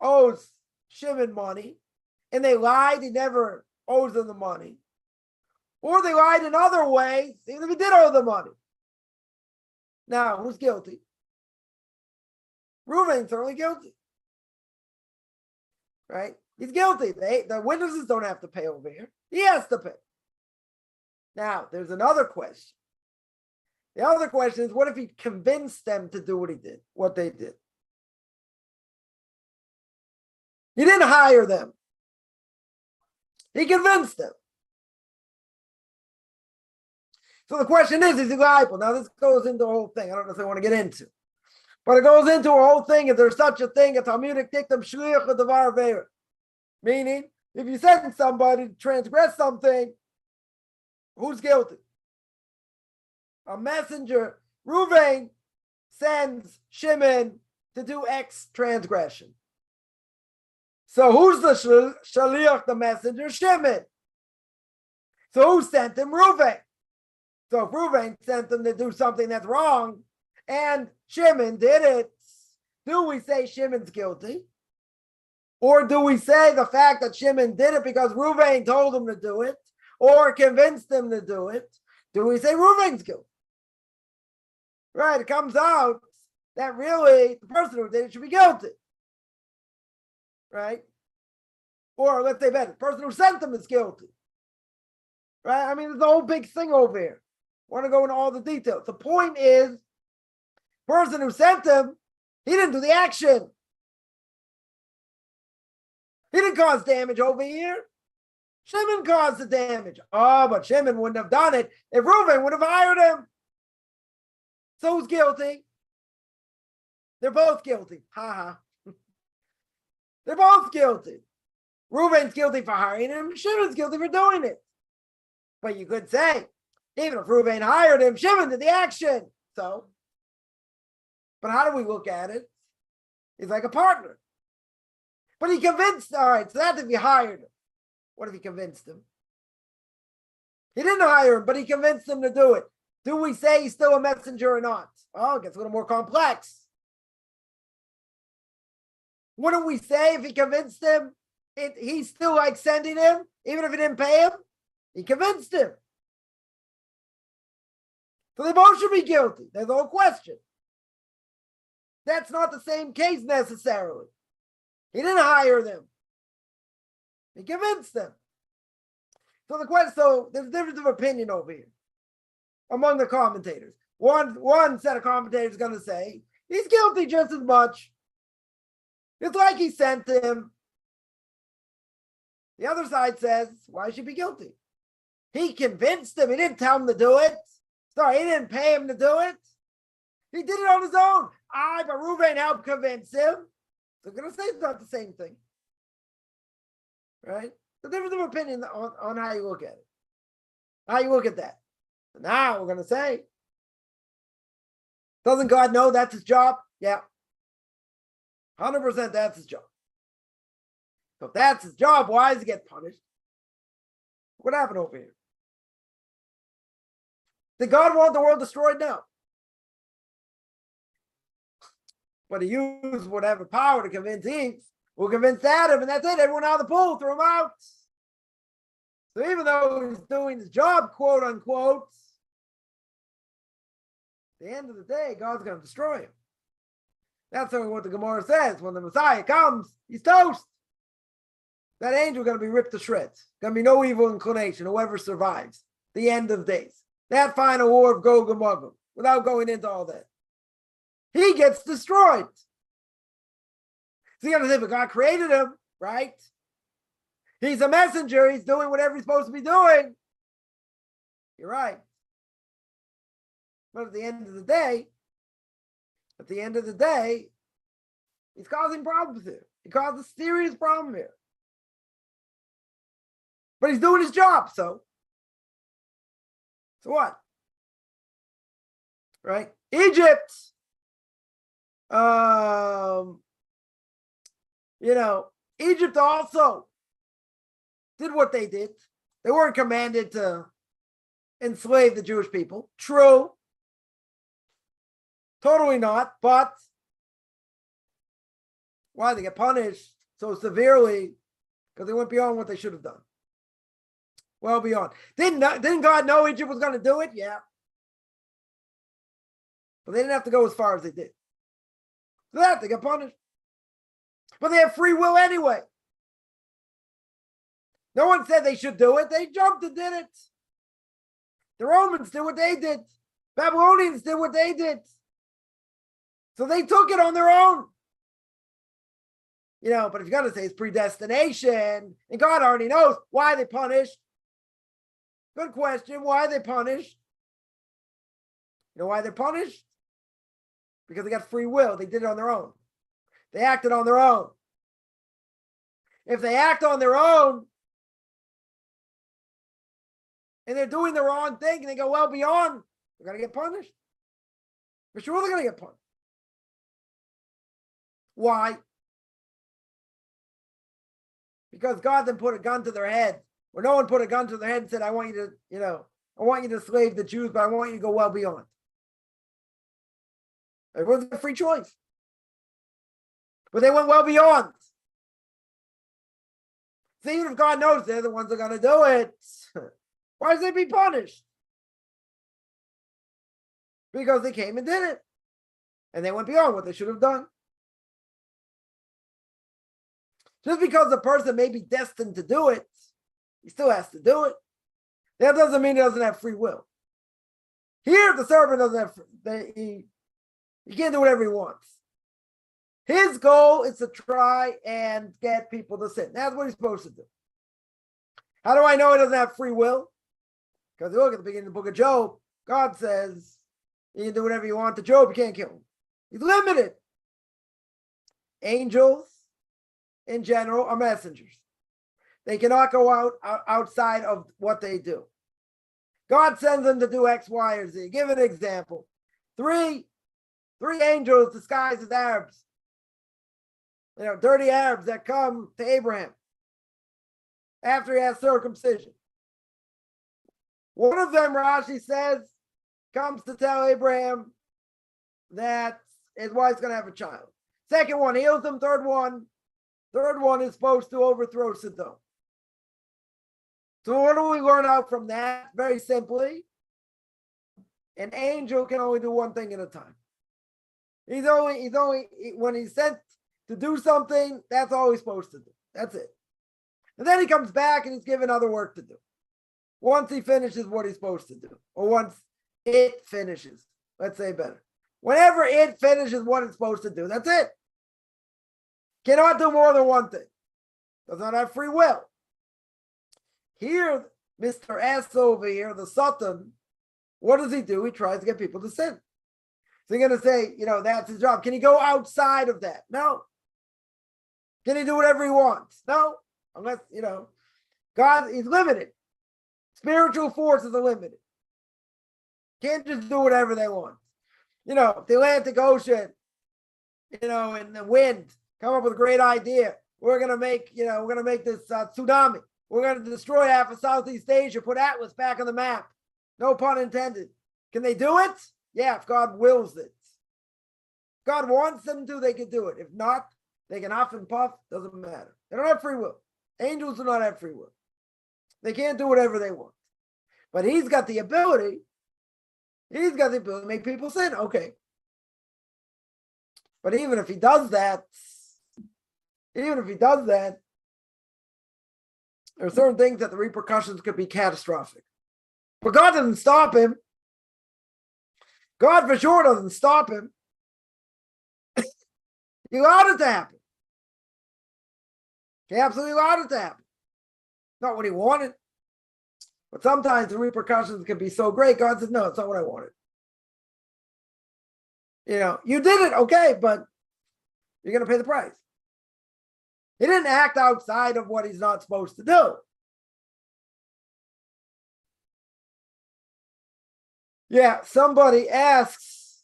owes Shimon money, and they lied, he never owes them the money. Or they lied in other ways, even if he did owe the money. Now, who's guilty? Reuven's certainly guilty. Right? He's guilty. The witnesses don't have to pay over here. He has to pay. Now, there's another question. The other question is, what if he convinced them to do what they did? He didn't hire them. He convinced them. So the question is he liable? Now, this goes into a whole thing. I don't necessarily want to get into. But it goes into a whole thing. Is there such a thing, a Talmudic dictum, shliach l'davar ve'er? Meaning, if you send somebody to transgress something, who's guilty? A messenger, Reuven, sends Shimon to do X transgression. So who's the shaliach, the messenger? Shimon. So who sent him? Reuven. So if Reuven sent him to do something that's wrong, and Shimon did it, do we say Shimon's guilty? Or do we say the fact that Shimon did it because Reuven told him to do it, or convinced him to do it? Do we say Reuven's guilty? Right, it comes out that really the person who did it should be guilty. Right? Or let's say better, the person who sent them is guilty. Right? I mean, there's a whole big thing over here. I want to go into all the details. The point is, the person who sent them, he didn't do the action. He didn't cause damage over here. Shimon caused the damage. Oh, but Shimon wouldn't have done it if Reuven would have hired him. So who's guilty? They're both guilty. Ha ha. They're both guilty. Reuven's guilty for hiring him. Shimon's guilty for doing it. But you could say, even if Reuven hired him, Shimon did the action. So, but how do we look at it? He's like a partner. But he convinced, all right, so that's if he hired him. What if he convinced him? He didn't hire him, but he convinced him to do it. Do we say he's still a messenger or not? Oh, it gets a little more complex. Wouldn't we say if he convinced him, he's still like sending him, even if he didn't pay him? He convinced him. So they both should be guilty. There's no question. That's not the same case necessarily. He didn't hire them. He convinced them. So the question, so there's a difference of opinion over here among the commentators. One set of commentators is going to say he's guilty just as much. It's like he sent him. The other side says, why should he be guilty? He convinced him. He didn't tell him to do it. Sorry, he didn't pay him to do it. He did it on his own. But Reuven helped convince him. So I'm going to say it's not the same thing. Right? The difference of opinion on how you look at it. How you look at that. So now we're going to say, doesn't God know that's his job? Yeah. 100% that's his job. So if that's his job, why does he get punished? What happened over here? Did God want the world destroyed? No. But he used whatever power to convince Eve. We'll convince Adam, and that's it. Everyone out of the pool, throw him out. So even though he's doing his job, quote unquote, at the end of the day, God's going to destroy him. That's what the Gemara says. When the Messiah comes, he's toast. That angel is going to be ripped to shreds. Going to be no evil inclination, whoever survives the end of days. That final war of Gog and Magog, without going into all that. He gets destroyed. So you got to say, but God created him, right? He's a messenger. He's doing whatever he's supposed to be doing. You're right. But at the end of the day, he's causing problems here. He caused a serious problem here. But he's doing his job, so what? Right? Egypt, Egypt also did what they did. They weren't commanded to enslave the Jewish people. True. Totally not. But why they get punished so severely? Because they went beyond what they should have done. Well beyond. Didn't God know Egypt was going to do it? Yeah. But they didn't have to go as far as they did. So that they got punished. But they have free will anyway. No one said they should do it. They jumped and did it. The Romans did what they did. Babylonians did what they did. So they took it on their own. But if you're going to say it's predestination, and God already knows why they punished. Good question. Why are they punished? You know why they're punished? Because they got free will. They did it on their own. They acted on their own. If they act on their own, and they're doing the wrong thing, and they go well beyond, they're going to get punished. For sure they're going to get punished. Why? Because God then put a gun to their head. Or no one put a gun to their head and said, I want you to slave the Jews, but I want you to go well beyond. It wasn't a free choice. But they went well beyond. So even if God knows they're the ones that are going to do it, why should they be punished? Because they came and did it. And they went beyond what they should have done. Just because a person may be destined to do it, he still has to do it. That doesn't mean he doesn't have free will. Here, the servant doesn't have he can't do whatever he wants. His goal is to try and get people to sin. That's what he's supposed to do. How do I know he doesn't have free will? Because look at the beginning of the book of Job, God says you can do whatever you want to Job, you can't kill him. He's limited. Angels, in general, are messengers. They cannot go outside of what they do. God sends them to do X, Y, or Z. Give an example. Three angels disguised as Arabs. Dirty Arabs that come to Abraham after he has circumcision. One of them, Rashi says, comes to tell Abraham that his wife's going to have a child. Second one heals him. Third one is supposed to overthrow Sodom. So what do we learn out from that? Very simply, an angel can only do one thing at a time. He's only when he's sent to do something, that's all he's supposed to do. That's it. And then he comes back and he's given other work to do. Once he finishes what he's supposed to do, or once it finishes, let's say better. Whenever it finishes what it's supposed to do, that's it. Cannot do more than one thing. Does not have free will. Here, Mr. S over here, the Satan, what does he do? He tries to get people to sin. So you're going to say, that's his job. Can he go outside of that? No. Can he do whatever he wants? No. Unless, God is limited. Spiritual forces are limited. Can't just do whatever they want. The Atlantic Ocean, and the wind come up with a great idea. We're going to make this tsunami. We're going to destroy half of Southeast Asia, put Atlas back on the map. No pun intended. Can they do it? Yeah, if God wills it. If God wants them to, they can do it. If not, they can huff and puff. Doesn't matter. They don't have free will. Angels do not have free will. They can't do whatever they want. But he's got the ability. He's got the ability to make people sin. Okay. But even if he does that, there are certain things that the repercussions could be catastrophic. But God doesn't stop him. God for sure doesn't stop him. He allowed it to happen. He absolutely allowed it to happen. Not what he wanted. But sometimes the repercussions can be so great, God says, no, it's not what I wanted. You did it, okay, but you're going to pay the price. He didn't act outside of what he's not supposed to do. Yeah, somebody asks,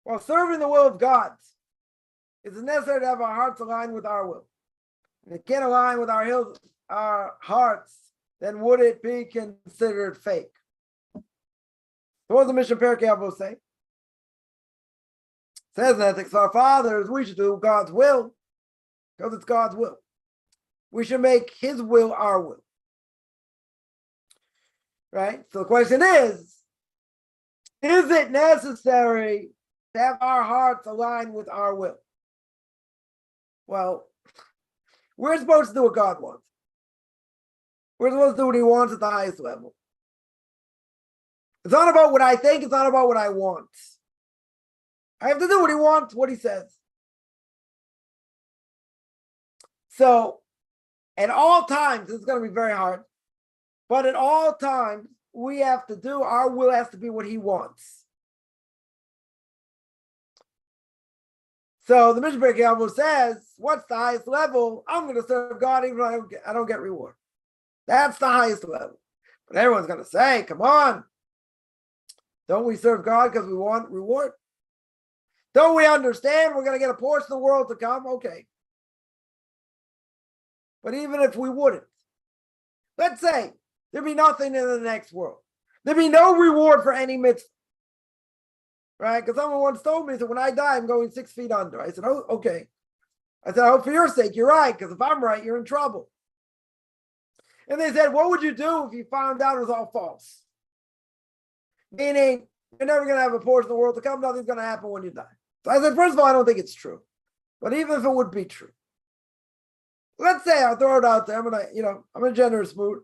while serving the will of God, is it necessary to have our hearts aligned with our will? If it can't align with our hearts, then would it be considered fake? So what does the Mishna Pirke Avos say? It says in ethics, our fathers, we should do God's will, because it's God's will. We should make his will our will. Right? So the question is it necessary to have our hearts aligned with our will? Well, we're supposed to do what God wants. We're supposed to do what he wants at the highest level. It's not about what I think. It's not about what I want. I have to do what he wants, what he says. So, at all times, it's going to be very hard, but at all times, we have to do, our will has to be what he wants. So, the Mishna Pirke Avos says, what's the highest level? I'm going to serve God even if I don't get reward. That's the highest level. But everyone's going to say, come on. Don't we serve God because we want reward? Don't we understand we're going to get a portion of the world to come? Okay. But even if we wouldn't, let's say there'd be nothing in the next world. There'd be no reward for any mitzvah. Right? Because someone once told me that when I die, I'm going 6 feet under. I said, oh, okay. I said, I hope for your sake you're right, because if I'm right, you're in trouble. And they said, what would you do if you found out it was all false? Meaning, you're never going to have a portion of the world to come. Nothing's going to happen when you die. So I said, first of all, I don't think it's true. But even if it would be true, let's say I'll throw it out there. I'm in a generous mood.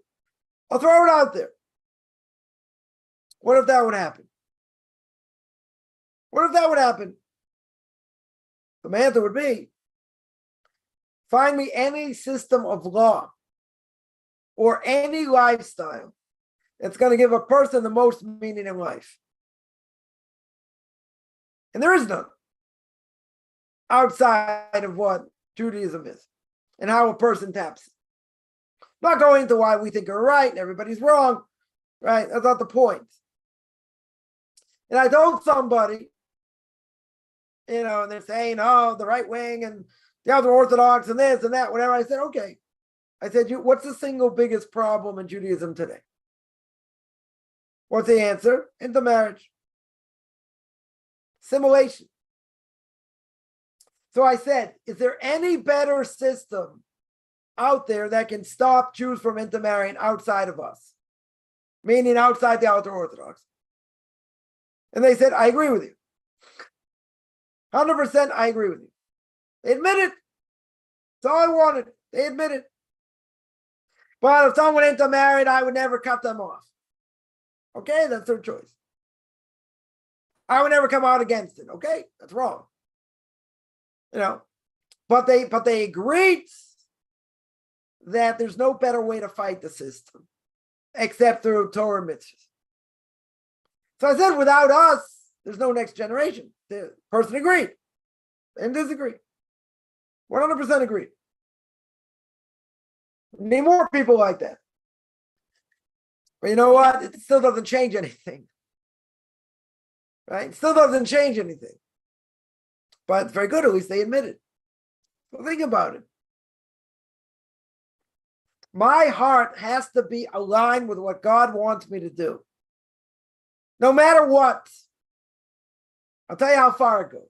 I'll throw it out there. What if that would happen? What if that would happen? The answer would be, find me any system of law or any lifestyle that's going to give a person the most meaning in life. And there is none outside of what Judaism is and how a person taps it. I'm not going into why we think we're right and everybody's wrong, right? That's not the point. And I told somebody, and they're saying, oh, the right wing and the other Orthodox and this and that, whatever. I said, okay. I said, what's the single biggest problem in Judaism today? What's the answer? Intermarriage. Assimilation. So I said, is there any better system out there that can stop Jews from intermarrying outside of us? Meaning outside the ultra-Orthodox. And they said, I agree with you. 100% I agree with you. They admit it. That's all I wanted. They admit it. But if someone intermarried, I would never cut them off. Okay, that's their choice. I would never come out against it. Okay, that's wrong. But they agreed that there's no better way to fight the system except through Torah mitzvahs. So I said, without us, there's no next generation. The person agreed and disagreed. 100% agreed. We need more people like that. But you know what? It still doesn't change anything. Right? It still doesn't change anything. But it's very good, at least they admit it. So think about it. My heart has to be aligned with what God wants me to do. No matter what. I'll tell you how far it goes.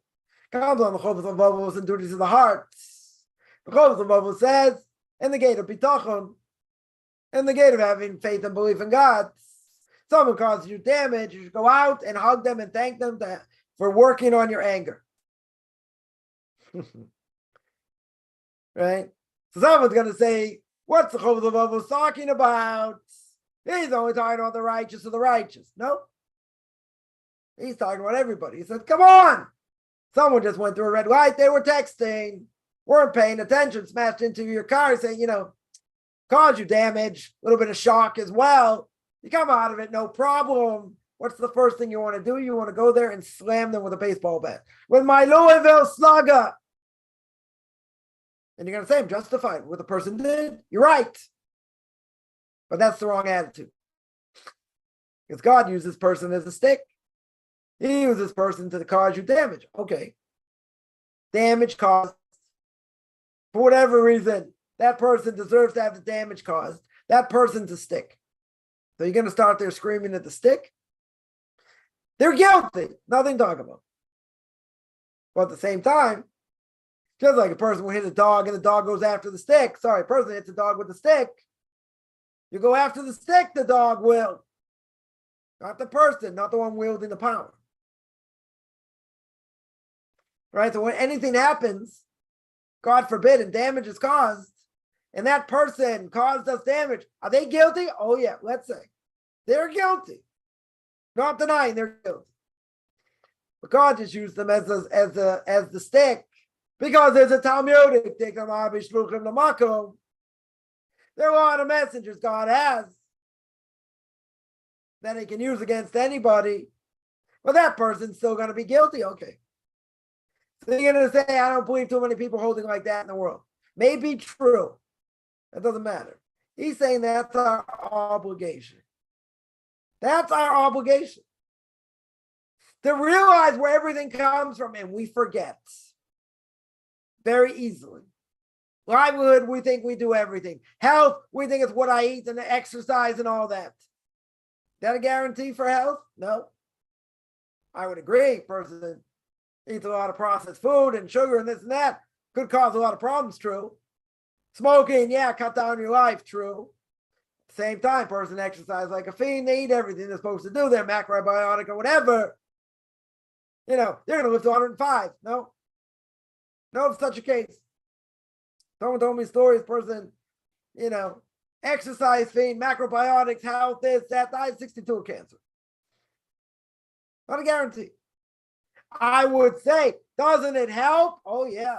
Comes on the Chovos HaLevavos and duties of the heart. The Chovos HaLevavos says, in the gate of bitachon, in the gate of having faith and belief in God, someone causes you damage, you should go out and hug them and thank them for working on your anger. Right? So someone's going to say, what's the Chovos HaLevavos talking about? He's only talking about the righteous of the righteous. No. He's talking about everybody. He says, come on. Someone just went through a red light. They were texting, weren't paying attention, smashed into your car, saying, caused you damage, a little bit of shock as well. You come out of it, no problem. What's the first thing you want to do? You want to go there and slam them with a baseball bat. With my Louisville Slugger. And you're going to say, I'm justified. What the person did, you're right. But that's the wrong attitude. Because God used this person as a stick. He used this person to cause you damage. Okay. Damage caused. For whatever reason, that person deserves to have the damage caused. That person's a stick. So you're going to start there screaming at the stick? They're guilty. Nothing to talk about. But at the same time, just like a person will hit a dog and the dog goes after the stick. Sorry, a person hits a dog with a stick. You go after the stick, the dog will. Not the person, not the one wielding the power. Right? So when anything happens, God forbid, and damage is caused, and that person caused us damage, are they guilty? Oh yeah, let's say. They're guilty. Not denying they're guilty. But God just used them as the stick, because there's a Talmudic, there are a lot of messengers God has that he can use against anybody, but that person's still going to be guilty. Okay. So you're going to say, I don't believe too many people holding like that in the world. Maybe true. That doesn't matter. He's saying that's our obligation. That's our obligation. To realize where everything comes from, and we forget very easily. Livelihood, we think we do everything. Health, we think it's what I eat and the exercise and all that. Is that a guarantee for health? No. I would agree. Person eats a lot of processed food and sugar and this and that. Could cause a lot of problems, true. Smoking, yeah, cut down your life, true. At the same time, person exercise like a fiend, they eat everything they're supposed to do. They're macrobiotic or whatever. They're going to live to 105. No. No, it's such a case. Someone told me stories, person, exercise fiend, macrobiotics, health, this, that, died 62 of cancer. Not a guarantee. I would say, doesn't it help? Oh, yeah.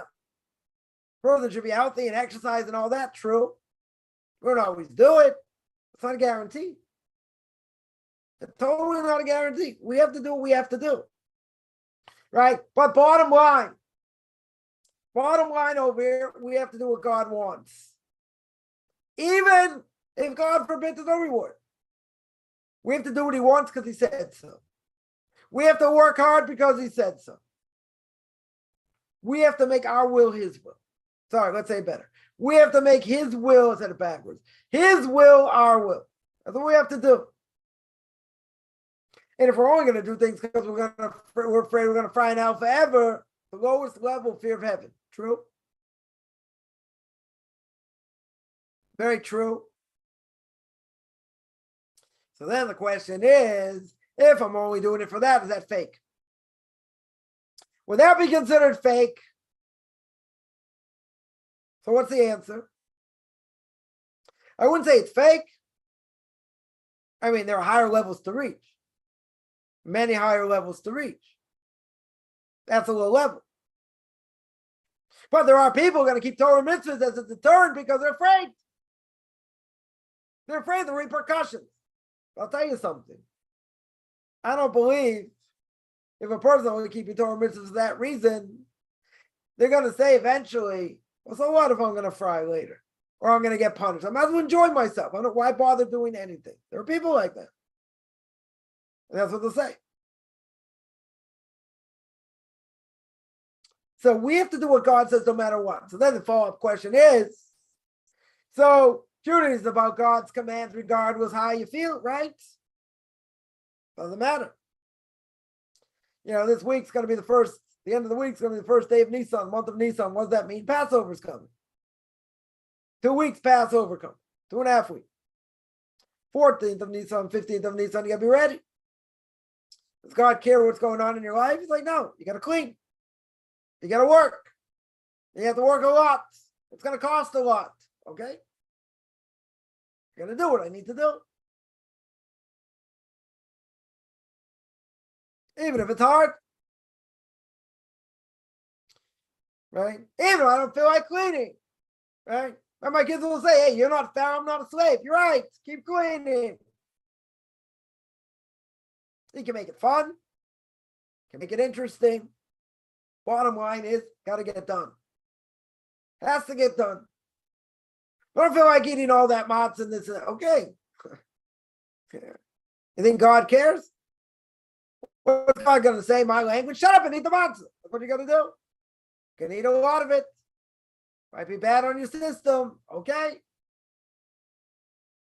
Person should be healthy and exercise and all that. True. We don't always do it. It's not a guarantee. It's totally not a guarantee. We have to do what we have to do. Right? But bottom line over here, we have to do what God wants. Even if God forbid there's no reward. We have to do what he wants because he said so. We have to work hard because he said so. We have to make our will his will. Sorry, let's say it better. We have to make his will, I said it backwards. His will, our will. That's what we have to do. And if we're only going to do things because we're afraid we're going to fry in hell forever, the lowest level, fear of heaven. True? Very true. So then the question is, if I'm only doing it for that, is that fake? Would that be considered fake? So what's the answer? I wouldn't say it's fake. I mean, there are higher levels to reach. Many higher levels to reach. That's a low level. But there are people going to keep Torah mitzvahs as a deterrent because they're afraid. They're afraid of the repercussions. I'll tell you something. I don't believe if a person will keep Torah mitzvahs for that reason, they're going to say eventually, well, so what if I'm going to fry later? Or I'm going to get punished? I might as well enjoy myself. Why bother doing anything? There are people like that. And that's what they'll say. So we have to do what God says no matter what. So then the follow-up question is, so Judaism is about God's commands regardless how you feel, right? Doesn't matter. This week's going to be the end of the week's going to be the first day of Nisan, month of Nisan. What does that mean? Passover's coming. 2 weeks, Passover coming. 2.5 weeks. 14th of Nisan, 15th of Nisan, you got to be ready. Does God care what's going on in your life? He's like, no, you got to clean. You got to work. You have to work a lot. It's going to cost a lot. Okay? I'm going to do what I need to do. Even if it's hard. Right? Even if I don't feel like cleaning. Right? And my kids will say, hey, you're not a pharaoh, I'm not a slave. You're right. Keep cleaning. You can make it fun. You can make it interesting. Bottom line is, got to get it done. Has to get done. I don't feel like eating all that matzah and this and that. Okay. You think God cares? What's God going to say? My language? Shut up and eat the matzah. That's what you got to do. You can eat a lot of it. Might be bad on your system. Okay.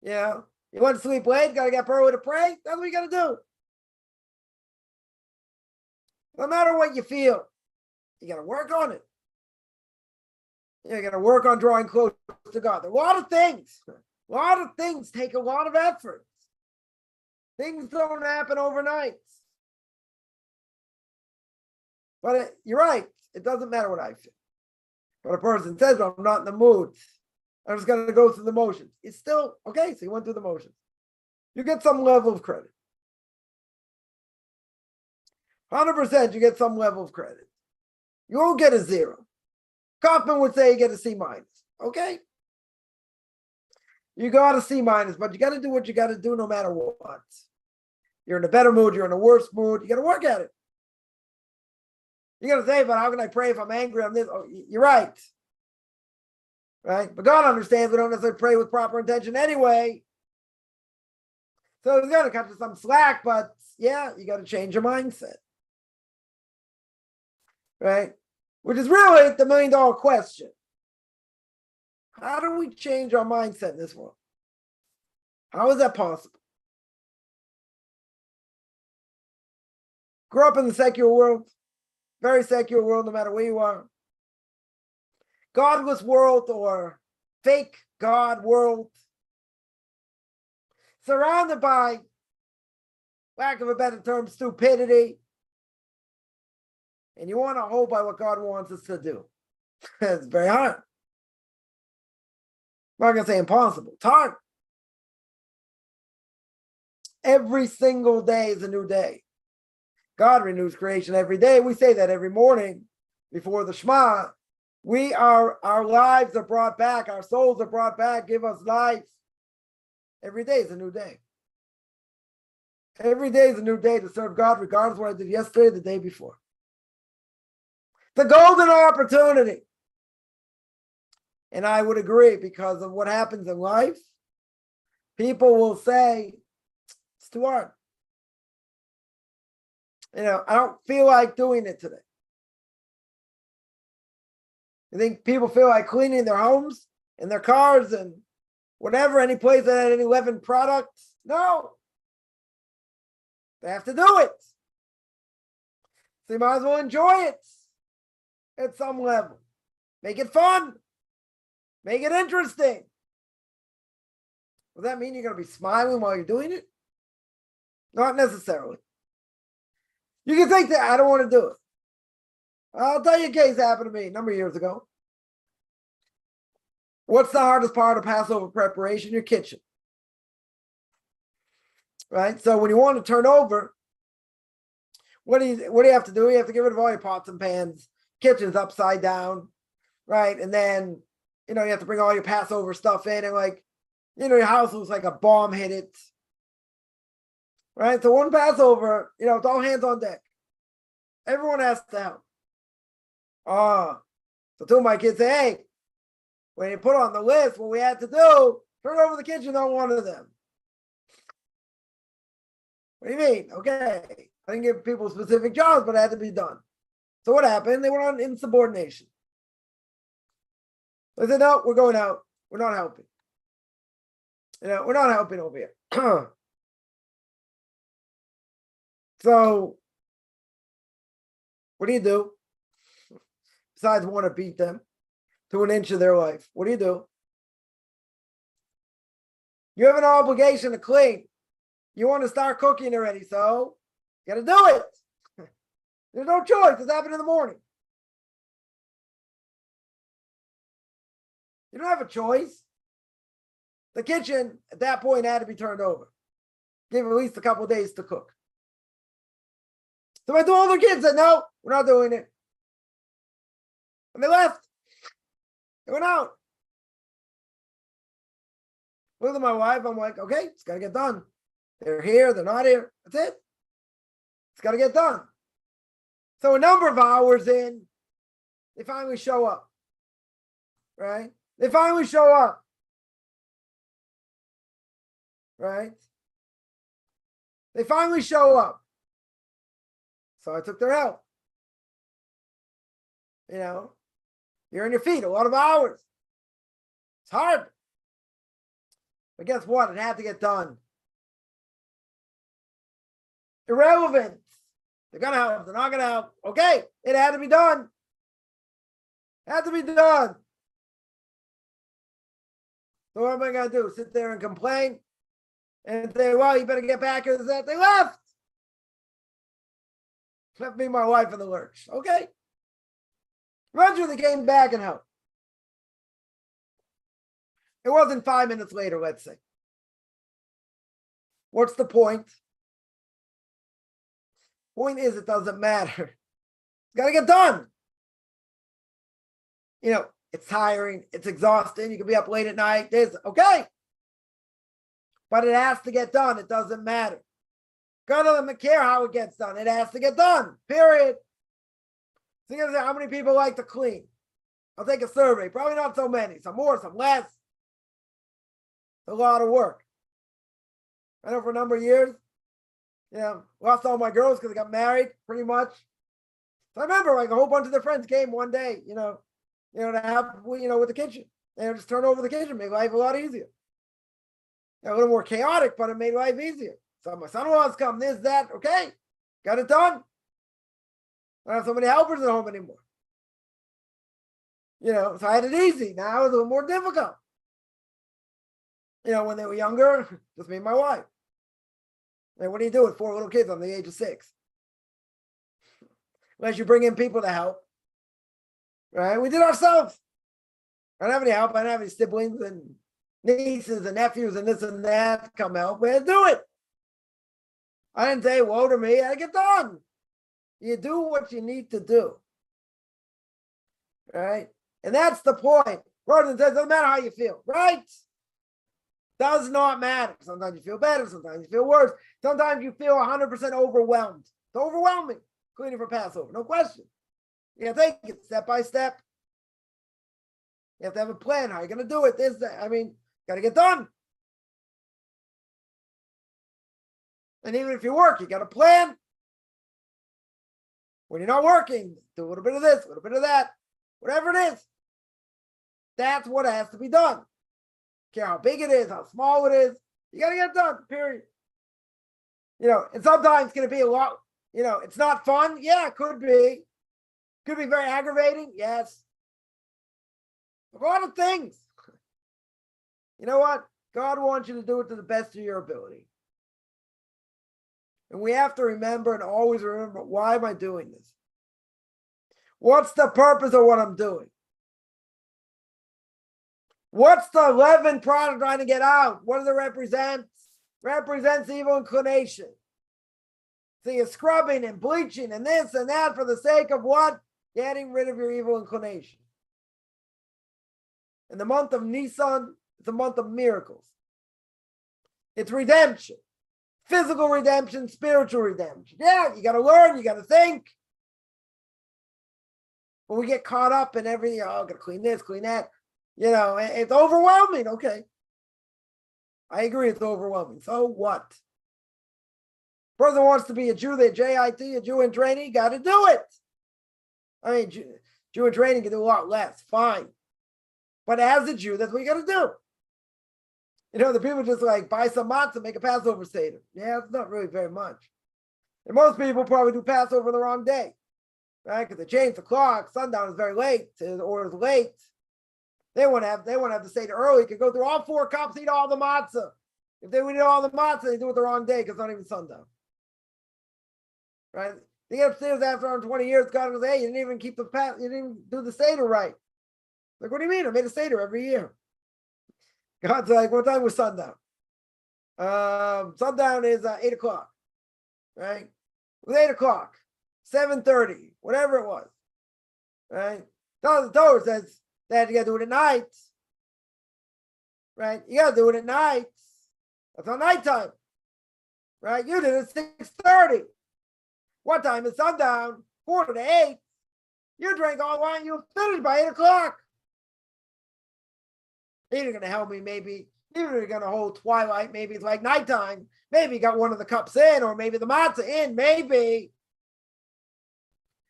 Yeah. You want to sleep late? Got to get up early to pray? That's what you got to do. No matter what you feel, you got to work on it. You got to work on drawing close to God. A lot of things take a lot of effort. Things don't happen overnight. But you're right. It doesn't matter what I feel. But a person says, I'm not in the mood. I'm just going to go through the motions. It's still, okay, so you went through the motions. You get some level of credit. 100% you get some level of credit. You won't get a 0. Kaufman would say you get a C-. Okay? You got a C-, but you got to do what you got to do no matter what. You're in a better mood, you're in a worse mood. You got to work at it. You're going to say, but how can I pray if I'm angry on this? Oh, you're right. Right? But God understands we don't necessarily pray with proper intention anyway. So he's going to cut you some slack, but yeah, you got to change your mindset. Right? Which is really the $1 million question. How do we change our mindset in this world? How is that possible? Grew up in the secular world. Very secular world, no matter where you are. Godless world or fake God world. Surrounded by, lack of a better term, stupidity. And you want to hold by what God wants us to do. It's very hard. I'm not going to say impossible. It's hard. Every single day is a new day. God renews creation every day. We say that every morning before the Shema. Our lives are brought back. Our souls are brought back. Give us life. Every day is a new day. Every day is a new day to serve God, regardless of what I did yesterday, the day before. The golden opportunity. And I would agree, because of what happens in life, people will say, it's too hard. I don't feel like doing it today. You think people feel like cleaning their homes and their cars and whatever, any place that had any 11 products? No. They have to do it. So you might as well enjoy it at some level. Make it fun. Make it interesting. Does that mean you're going to be smiling while you're doing it? Not necessarily. You can think that I don't want to do it. I'll tell you a case that happened to me a number of years ago. What's the hardest part of Passover preparation? Your kitchen. Right? So when you want to turn over, what do you have to do? You have to get rid of all your pots and pans. Kitchen's upside down. Right? And then, you have to bring all your Passover stuff in, and your house looks like a bomb hit it. Right? So one Passover, it's all hands on deck. Everyone has to help. So two of my kids say, hey, when you put on the list what we had to do, turn over the kitchen on one of them. What do you mean? Okay. I didn't give people specific jobs, but it had to be done. So what happened? They were on insubordination. I said, no, we're going out. We're not helping. We're not helping over here. So what do? Besides want to beat them to an inch of their life, what do? You have an obligation to clean. You want to start cooking already, so you got to do it. There's no choice. It's happening in the morning. You don't have a choice. The kitchen at that point had to be turned over. Give at least a couple of days to cook. So my two older kids said, no, we're not doing it. And they left. They went out. Look at my wife. I'm like, okay, it's got to get done. They're here. They're not here. That's it. It's got to get done. So a number of hours in, they finally show up. Right? They finally show up. Right? They finally show up. So I took their help. You're on your feet a lot of hours. It's hard. But guess what? It had to get done. Irrelevant. They're going to help. They're not going to help. Okay. It had to be done. It had to be done. So what am I going to do? Sit there and complain? And say, well, you better get back here. They left. Left me and my wife in the lurch. Okay. Eventually they came back and helped. It wasn't 5 minutes later, let's say. What's the point? Point is, it doesn't matter. It's got to get done. It's tiring. It's exhausting. You can be up late at night. Okay. But it has to get done. It doesn't matter. God doesn't care how it gets done. It has to get done. Period. So you're going to say, how many people like to clean? I'll take a survey. Probably not so many. Some more, some less. A lot of work. I know for a number of years, lost all my girls because they got married, pretty much. So I remember a whole bunch of their friends came one day, to help, with the kitchen. They just turn over the kitchen, make life a lot easier. A little more chaotic, but it made life easier. So my son-in-law's come, this, that, okay, got it done. I don't have so many helpers at home anymore. So I had it easy. Now it's a little more difficult. When they were younger, just me and my wife. And what do you do with 4 little kids on the age of 6? Unless you bring in people to help. Right? We did ourselves. I don't have any help. I don't have any siblings and nieces and nephews and this and that come help. We had to do it. I didn't say, woe to me. I had to get done. You do what you need to do. Right? And that's the point. Rosen says, doesn't matter how you feel, right? Does not matter. Sometimes you feel better, sometimes you feel worse. Sometimes you feel 100% overwhelmed. It's overwhelming. Cleaning for Passover, no question. You gotta take it step by step. You have to have a plan. How are you gonna do it? Gotta get done. And even if you work, you got a plan. When you're not working, do a little bit of this, a little bit of that, whatever it is. That's what has to be done. Care how big it is, how small it is. You got to get it done, period. And sometimes it's going to be a lot, it's not fun. Yeah, it could be. Could be very aggravating. Yes. A lot of things. You know what? God wants you to do it to the best of your ability. And we have to remember and always remember, why am I doing this? What's the purpose of what I'm doing? What's the leaven product trying to get out? What does it represent? Represents evil inclination. So you're scrubbing and bleaching and this and that for the sake of what? Getting rid of your evil inclination. And the month of Nisan is a month of miracles. It's redemption. Physical redemption, spiritual redemption. Yeah, you got to learn, you got to think. But we get caught up in everything. Oh, got to clean this, clean that. It's overwhelming. Okay. I agree, it's overwhelming. So what? Person wants to be a Jew, JIT, a Jew in training, got to do it. Jew in training can do a lot less. Fine. But as a Jew, that's what you got to do. The people just buy some matzah, make a Passover Seder. Yeah, it's not really very much. And most people probably do Passover the wrong day, right? Because they change the clock. Sundown is very late, or is late. They want to have the Seder early. Could go through all 4 cups, eat all the matzah. If they would eat all the matzah, they do it the wrong day because it's not even sundown, right? They get upstairs after 120 years. God goes, hey, you didn't even you didn't even do the Seder right. Like, what do you mean? I made a Seder every year. God's like, what time was sundown? Sundown is 8 o'clock, right? It was 8 o'clock, 7:30, whatever it was, right? The Torah says that you got to do it at night, right? You got to do it at night. That's on nighttime, right? You did it at 6:30. What time is sundown? 7:45. You drank all the wine. You finished by 8 o'clock. You're going to help me, maybe. You're going to hold twilight. Maybe it's like nighttime. Maybe you got one of the cups in, or maybe the matzah in. Maybe.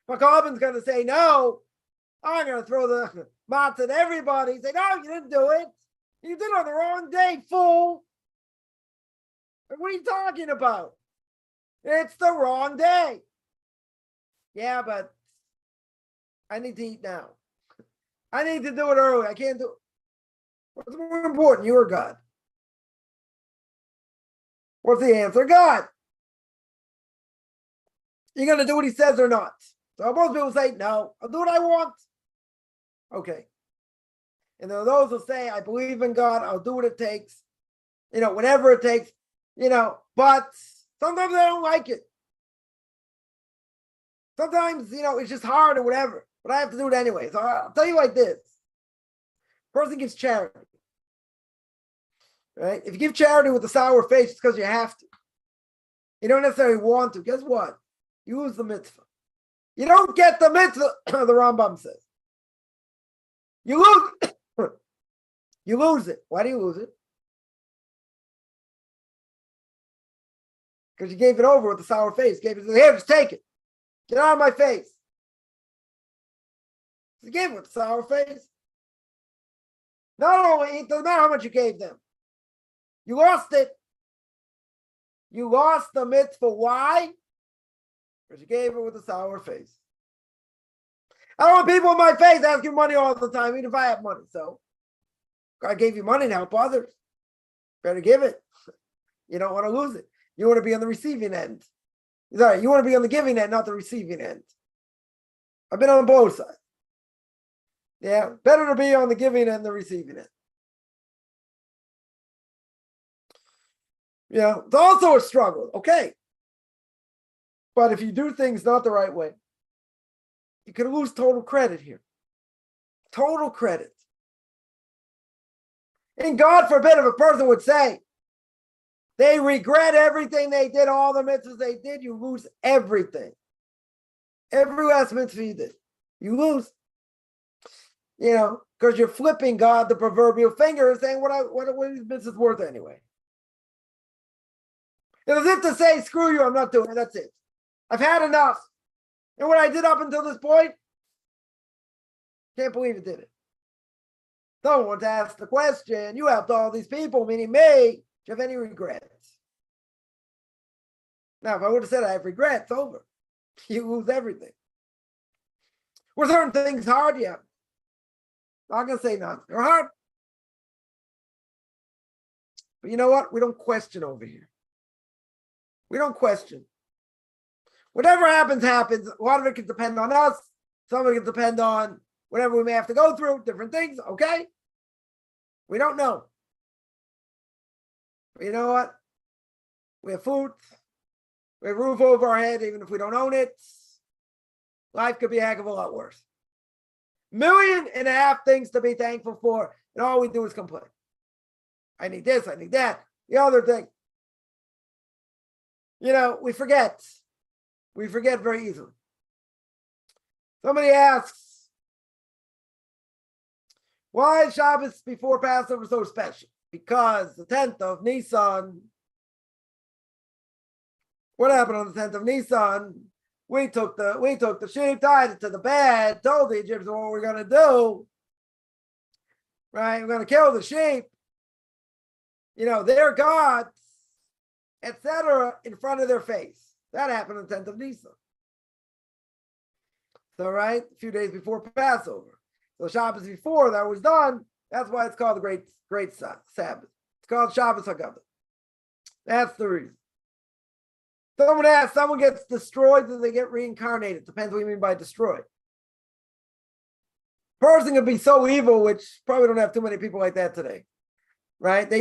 But Calvin's going to say, no, I'm going to throw the matzah at everybody. Say, no, you didn't do it. You did it on the wrong day, fool. What are you talking about? It's the wrong day. Yeah, but I need to eat now. I need to do it early. I can't do it. What's more important, you or God? What's the answer? God. You're going to do what he says or not? So most people say, no, I'll do what I want. Okay. And there are those who say, I believe in God, I'll do what it takes, whatever it takes, but sometimes I don't like it. Sometimes, it's just hard or whatever, but I have to do it anyway. So I'll tell you like this. Person gives charity, right? If you give charity with a sour face, it's because you have to. You don't necessarily want to. Guess what? You lose the mitzvah. You don't get the mitzvah, the Rambam says. You lose You lose it. Why do you lose it? Because you gave it over with a sour face. Gave it, here, just take it. Get out of my face. You gave it with a sour face. Not only, it doesn't matter how much you gave them. You lost it. You lost the mitzvah. Why? Because you gave it with a sour face. I don't want people in my face asking money all the time, even if I have money. So God gave you money to help others. Better give it. You don't want to lose it. You want to be on the receiving end. Sorry, you want to be on the giving end, not the receiving end. I've been on both sides. Yeah, better to be on the giving end than the receiving end. It's also a struggle. Okay. But if you do things not the right way, you can lose total credit here. Total credit. And God forbid if a person would say, they regret everything they did, all the mitzvahs they did, you lose everything. Every last mitzvah you did, you lose. Because you're flipping God the proverbial finger and saying, what are these mitzvahs worth anyway? It was it to say, screw you, I'm not doing it, that's it. I've had enough. And what I did up until this point, can't believe it did it. Someone to ask the question, you helped all these people, meaning me, do you have any regrets? Now, if I would have said I have regrets, over. You lose everything. Were certain things hard? Yeah. I'm not going to say none. They're hard. But you know what? We don't question over here. We don't question. Whatever happens, happens. A lot of it can depend on us. Some of it can depend on whatever we may have to go through, different things, okay? We don't know. But you know what? We have food. We have a roof over our head, even if we don't own it. Life could be a heck of a lot worse. 1.5 million things to be thankful for, and all we do is complain. I need this, I need that, the other thing. We forget. We forget very easily. Somebody asks, why is Shabbos before Passover so special? Because the 10th of Nisan, what happened on the 10th of Nisan? We took the sheep, tied it to the bed, told the Egyptians what we're going to do. Right? We're going to kill the sheep. Their gods, etc., in front of their face. That happened on the 10th of Nisan. So, right? A few days before Passover. So Shabbos before that was done. That's why it's called the Great Sabbath. It's called Shabbos HaGadol. That's the reason. Someone asks, someone gets destroyed, do they get reincarnated? Depends what you mean by destroyed. Person can be so evil, which probably don't have too many people like that today. Right?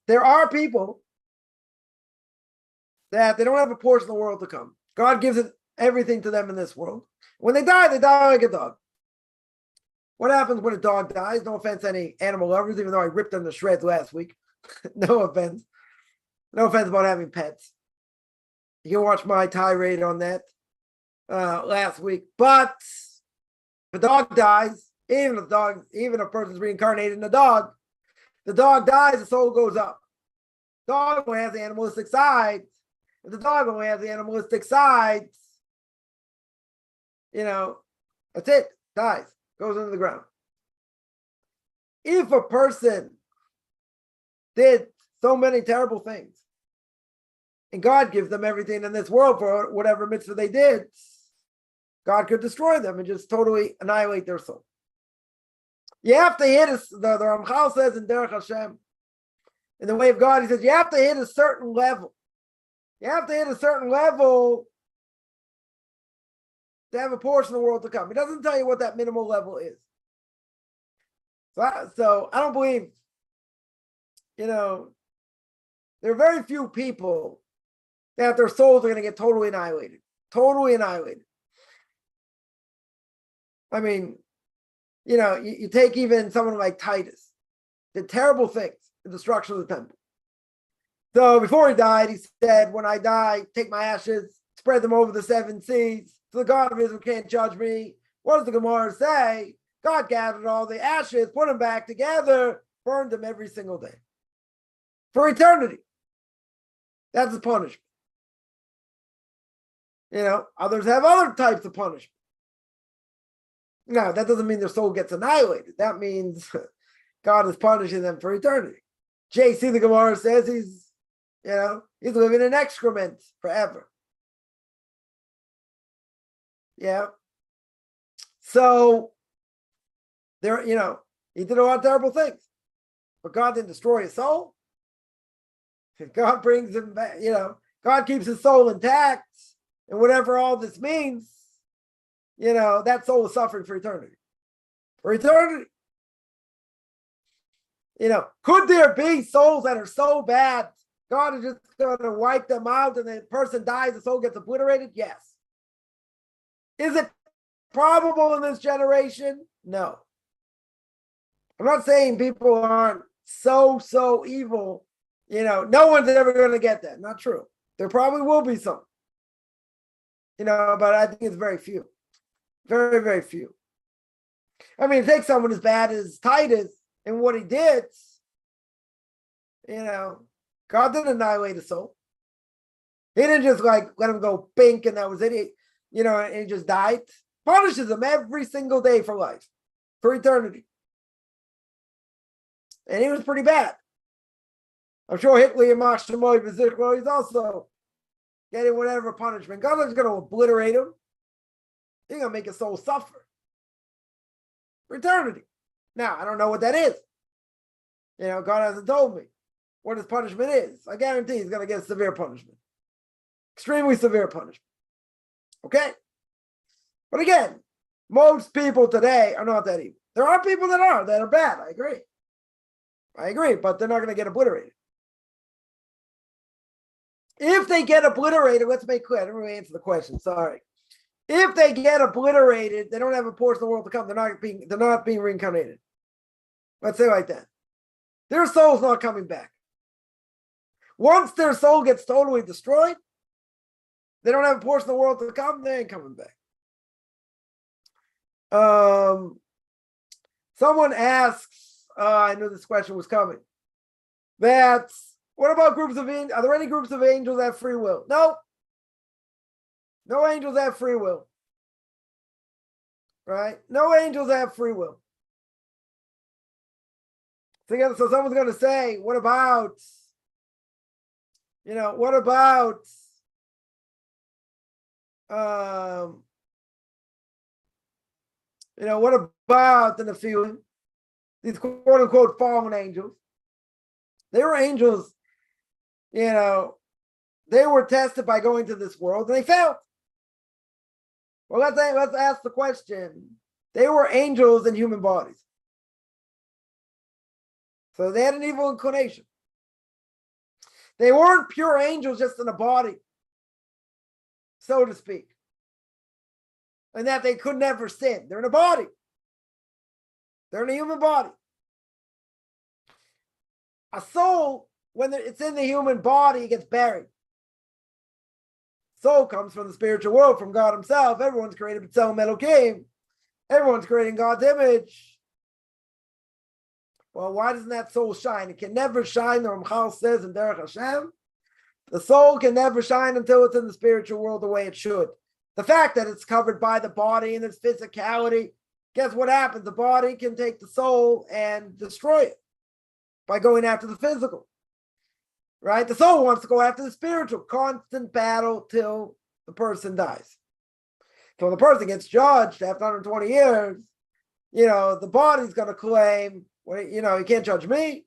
There are people that they don't have a portion of the world to come. God gives it everything to them in this world. When they die like a dog. What happens when a dog dies? No offense to any animal lovers, even though I ripped them to shreds last week. No offense. No offense about having pets. You can watch my tirade on that last week. But if a dog dies, even if a person's reincarnated in a dog, the dog dies, the soul goes up. The dog only has the animalistic side. If the dog only has the animalistic side, that's it. Dies. Goes into the ground. If a person did so many terrible things, and God gives them everything in this world for whatever mitzvah they did, God could destroy them and just totally annihilate their soul. You have to hit, the Ramchal says in Derech Hashem, in the way of God, he says, you have to hit a certain level. You have to hit a certain level to have a portion of the world to come. He doesn't tell you what that minimal level is. So I don't believe, there are very few people that their souls are going to get totally annihilated. Totally annihilated. I mean, you take even someone like Titus, did terrible things, the destruction of the temple. So before he died, he said, when I die, take my ashes, spread them over the 7 seas, so the God of Israel can't judge me. What does the Gemara say? God gathered all the ashes, put them back together, burned them every single day. For eternity. That's the punishment. Others have other types of punishment. Now, that doesn't mean their soul gets annihilated. That means God is punishing them for eternity. JC, the Gemara says he's living in excrement forever. Yeah. So, he did a lot of terrible things. But God didn't destroy his soul. God brings him back, God keeps his soul intact. And whatever all this means, that soul is suffering for eternity. For eternity. Could there be souls that are so bad, God is just going to wipe them out and the person dies, the soul gets obliterated? Yes. Is it probable in this generation? No. I'm not saying people aren't so evil. No one's ever going to get that. Not true. There probably will be some. But I think it's very few. Very, very few. I mean, take someone as bad as Titus and what he did. God didn't annihilate his soul. He didn't just let him go pink and that was it. And he just died. Punishes him every single day for life, for eternity. And he was pretty bad. I'm sure Hitler and Mishna, he's also getting whatever punishment. God is going to obliterate him. He's going to make his soul suffer for eternity. Now, I don't know what that is. God hasn't told me what his punishment is. I guarantee he's going to get severe punishment. Extremely severe punishment. Okay? But again, most people today are not that evil. There are people that are bad. I agree, but they're not going to get obliterated. If they get obliterated, let's make clear. I didn't really answer the question. Sorry. If they get obliterated, they don't have a portion of the world to come. They're not being reincarnated. Let's say it like that. Their soul's not coming back. Once their soul gets totally destroyed, they don't have a portion of the world to come. They ain't coming back. Someone asks, I knew this question was coming. What about groups of angels? Are there any groups of angels that have free will? No. No angels have free will. Right? No angels have free will. So someone's going to say, what about what about the Nephilim? These quote unquote fallen angels. They were angels, they were tested by going to this world and they failed. Well, let's ask the question. They were angels in human bodies. So they had an evil inclination. They weren't pure angels just in a body, so to speak. And that they could never sin. They're in a body. They're in a human body. A soul, when it's in the human body, it gets buried. Soul comes from the spiritual world, from God himself. Everyone's created B'Tselem Elokim. Everyone's creating God's image. Well, why doesn't that soul shine? It can never shine, the Ramchal says in Derech Hashem. The soul can never shine until it's in the spiritual world the way it should. The fact that it's covered by the body and its physicality, guess what happens? The body can take the soul and destroy it by going after the physical. Right? The soul wants to go after the spiritual. Constant battle till the person dies. So when the person gets judged after 120 years, the body's going to claim, well, you can't judge me.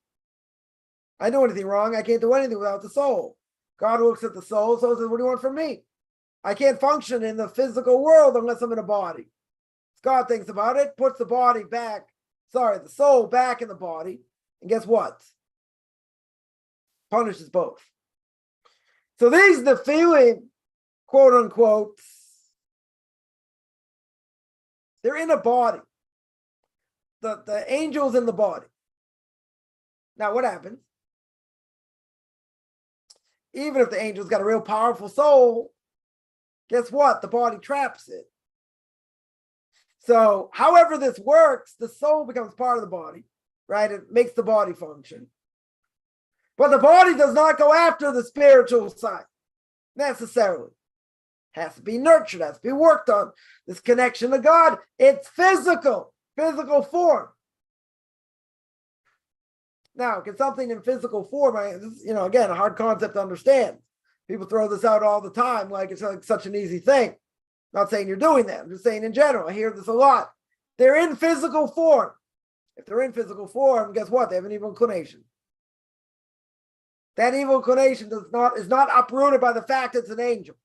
I do anything wrong. I can't do anything without the soul. God looks at the soul, so says, what do you want from me? I can't function in the physical world unless I'm in a body. God thinks about it, puts the soul back in the body, and guess what? Punishes both. So these Nephilim, quote unquote, they're in a body. The angel's in the body. Now what happens? Even if the angel's got a real powerful soul, guess what? The body traps it. So however this works, the soul becomes part of the body, right? It makes the body function. But the body does not go after the spiritual side, necessarily. It has to be nurtured, has to be worked on. This connection to God, it's physical form. Now, can something in physical form, again, a hard concept to understand. People throw this out all the time like it's like such an easy thing. Not saying you're doing that. I'm just saying in general. I hear this a lot. They're in physical form. If they're in physical form, guess what? They have an evil inclination. That evil inclination is not uprooted by the fact it's an angel.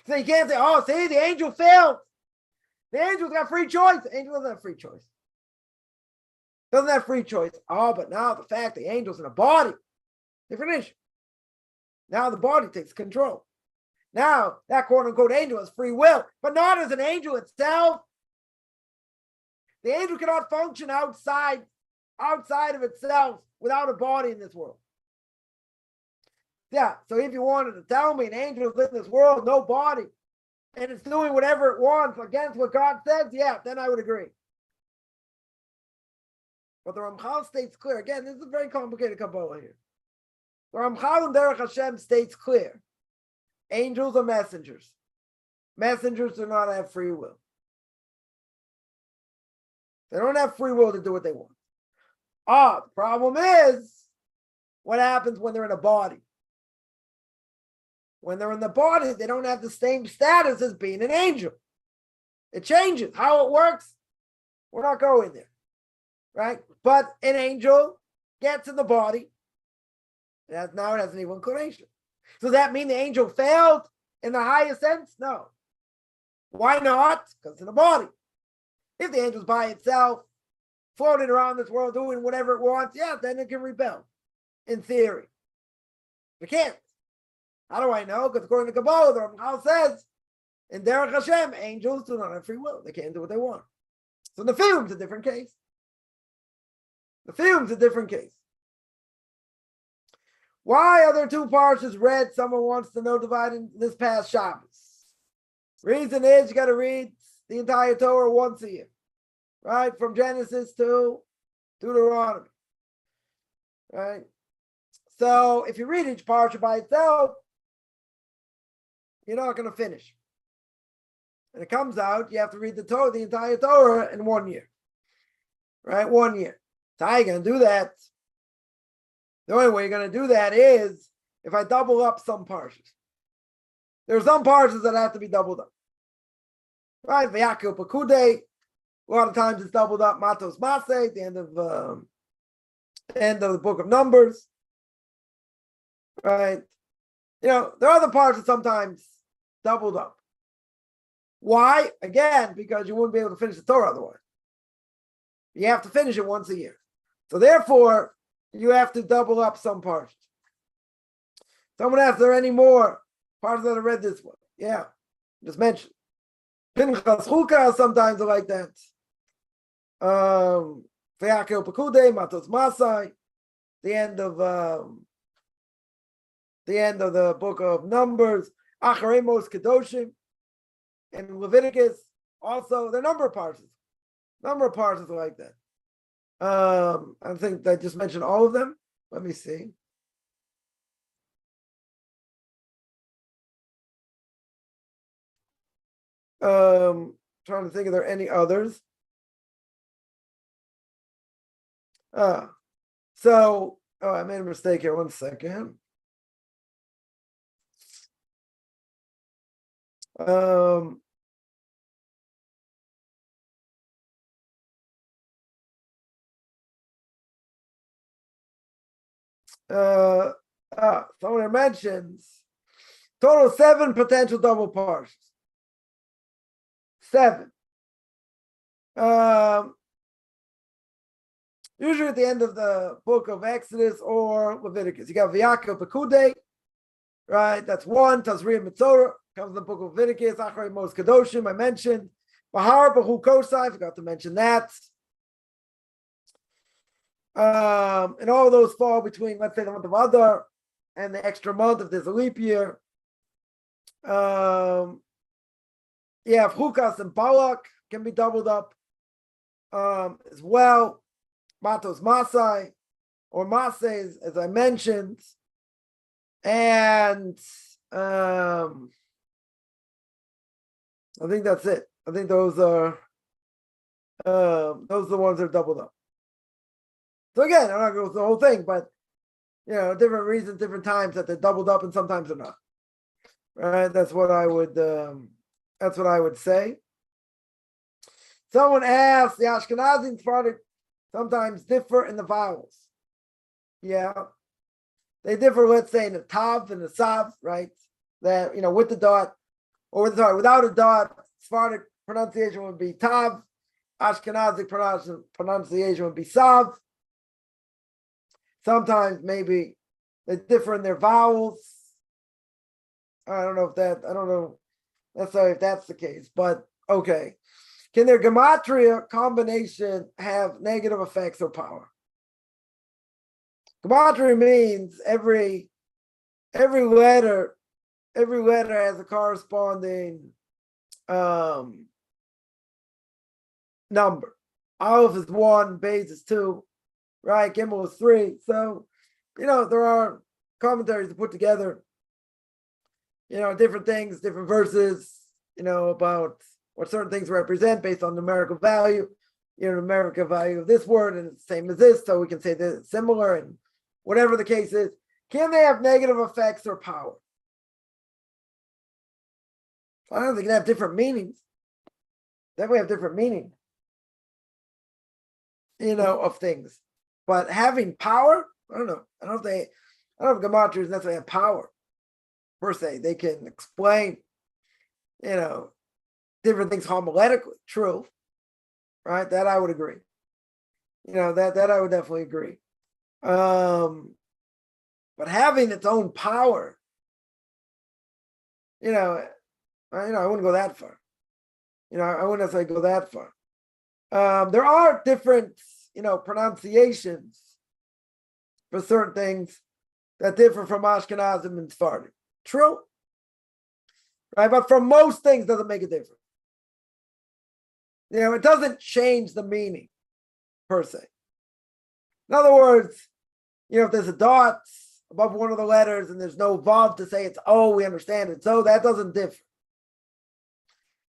So you can't say, oh, see, the angel failed. The angel's got free choice. The angel doesn't have free choice. Doesn't have free choice. Oh, but now the fact the angel's in a body, Different issue. Now the body takes control. Now that quote unquote angel has free will, but not as an angel itself. The angel cannot function outside of itself without a body in this world. Yeah, so if you wanted to tell me an angel is in this world, no body, and it's doing whatever it wants against what God says, yeah, then I would agree. But the Ramchal states clear. Again, this is a very complicated Kabbalah here. The Ramchal in Derech Hashem states clear. Angels are messengers. Messengers do not have free will. They don't have free will to do what they want. The problem is what happens when they're in a body. When they're in the body, they don't have the same status as being an angel. It changes. How it works, we're not going there. Right? But an angel gets in the body. Now it has an evil inclination. So does that mean the angel failed in the highest sense? No. Why not? Because it's in the body. If the angel's by itself, floating around this world, doing whatever it wants, yeah, then it can rebel. In theory. It can't. How do I know? Because according to Kabbalah, the Ramchal says, in Derech Hashem, angels do not have free will. They can't do what they want. So the film's a different case. The film's a different case. Why are there two parshas read? Someone wants to know, dividing this past Shabbos. Reason is you got to read the entire Torah once a year, right? From Genesis to Deuteronomy, right? So if you read each parsha by itself, you're not going to finish. And it comes out, you have to read the Torah, the entire Torah in 1 year, right? 1 year. So how are you going to do that? The only way you're going to do that is if I double up some parshas. There are some parshas that have to be doubled up. Right? V'yakel Pekudei. A lot of times it's doubled up. Matos Maseh, at the end of the book of Numbers. Right? There are other parshas sometimes doubled up. Why? Again, because you wouldn't be able to finish the Torah otherwise. You have to finish it once a year. So therefore, you have to double up some parts. Someone asked, are there any more parts that I read this one? Yeah, just mentioned. Pinchas Chuka sometimes are like that. V'yakel Pekudei, Matos Masai, the end of the book of Numbers, Acharemos Kedoshim, and Leviticus. Also, there are a number of parts. Number of parts are like that. I think I just mentioned all of them. Let me see. Trying to think if there are any others. I made a mistake here. 1 second. Someone mentions total 7 potential double parshas. 7. Usually at the end of the book of Exodus or Leviticus. You got V'yakel Pekudei, right? That's 1. Tazria Mitzorah comes in the book of Leviticus. Acharei Mos Kedoshim, I mentioned. Bahar Bahu Kosai, I forgot to mention that. And all those fall between, let's say, the month of Adar and the extra month if there's a leap year. Chukas and Balak can be doubled up as well. Matos Masai or Masay, as I mentioned. And I think that's it. I think those are the ones that are doubled up. So again, I'm not going to go through the whole thing, but different reasons, different times that they're doubled up, and sometimes they're not. Right? That's what I would. That's what I would say. Someone asked, the Ashkenazi and Sephardic sometimes differ in the vowels. Yeah, they differ. Let's say in the tav and the sav, right? That with the dot, or without a dot. Sephardic pronunciation would be tav. Ashkenazi pronunciation would be sav. Sometimes maybe They differ in their vowels. I don't know necessarily if that's the case, but okay. Can their gematria combination have negative effects or power? Gematria means every letter has a corresponding number. Aleph is 1, Beis is 2, right? Gimel is 3. So, there are commentaries to put together, different things, different verses, about what certain things represent based on numerical value, numerical value of this word, and it's the same as this, so we can say that it's similar, and whatever the case is. Can they have negative effects or power? I don't think they have different meanings. Definitely have different meaning, of things. But having power, I don't know. I don't know if gematria necessarily have power per se. They can explain, different things homiletically. True, right? That I would agree. That I would definitely agree. But having its own power, I wouldn't go that far. I wouldn't necessarily go that far. There are different, pronunciations for certain things that differ from Ashkenazim and Sephardim. True, right? But for most things, doesn't make a difference. It doesn't change the meaning per se. In other words, if there's a dot above one of the letters and there's no vav to say it's oh, we understand it. So that doesn't differ.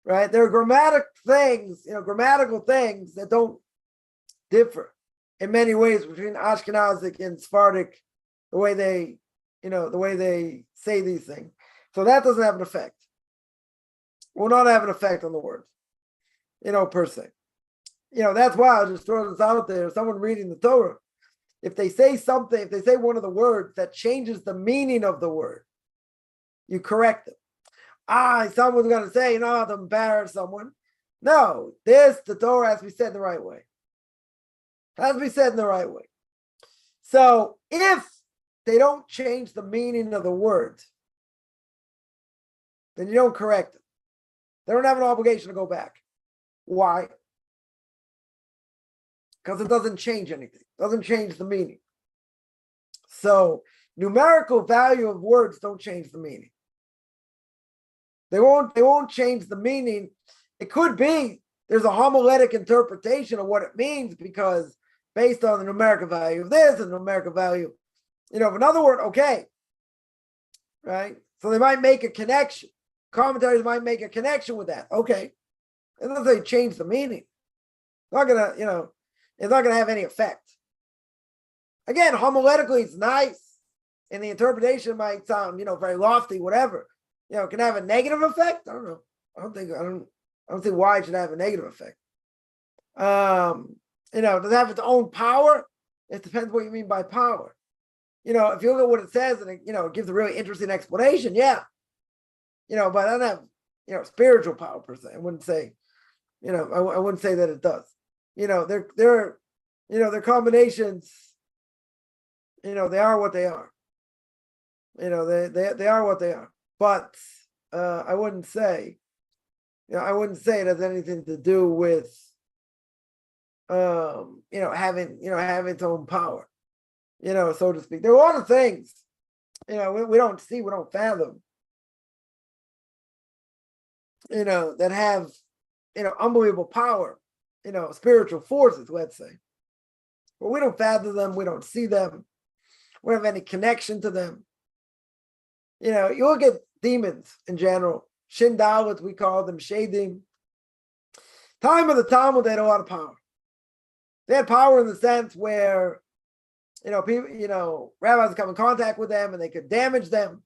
Right? There are grammatical things that don't differ in many ways between Ashkenazic and Sephardic, the way they say these things. So that doesn't have an effect. Will not have an effect on the words, per se. That's why I'll just throw this out there. Someone reading the Torah, if they say one of the words that changes the meaning of the word, you correct them. Someone's going to say, to embarrass someone. No, the Torah has to be said the right way. It has to be said in the right way. So if they don't change the meaning of the word, then you don't correct them. They don't have an obligation to go back. Why? Because it doesn't change anything. It doesn't change the meaning. So numerical value of words don't change the meaning. They won't change the meaning. It could be there's a homiletic interpretation of what it means because based on the numerical value of this and the numerical value, of another word, okay. Right? So they might make a connection. Commentaries might make a connection with that. Okay. It doesn't say change the meaning. It's not gonna, it's not gonna have any effect. Again, homiletically, it's nice. And the interpretation might sound, very lofty, whatever. Can have a negative effect? I don't know. I don't think why it should have a negative effect. Does it have its own power? It depends what you mean by power. If you look at what it says and it gives a really interesting explanation, yeah. But I don't have, spiritual power per se. I wouldn't say, I wouldn't say that it does. Their combinations, they are what they are. They are what they are. But I wouldn't say it has anything to do with having its own power, so to speak. There are a lot of things, we don't see, we don't fathom, that have, unbelievable power, spiritual forces, let's say. But we don't fathom them, we don't see them, we don't have any connection to them. You look at demons in general, Shindalit, we call them Shadim. Time of the Talmud, they had a lot of power. They had power in the sense where, people, rabbis come in contact with them and they could damage them.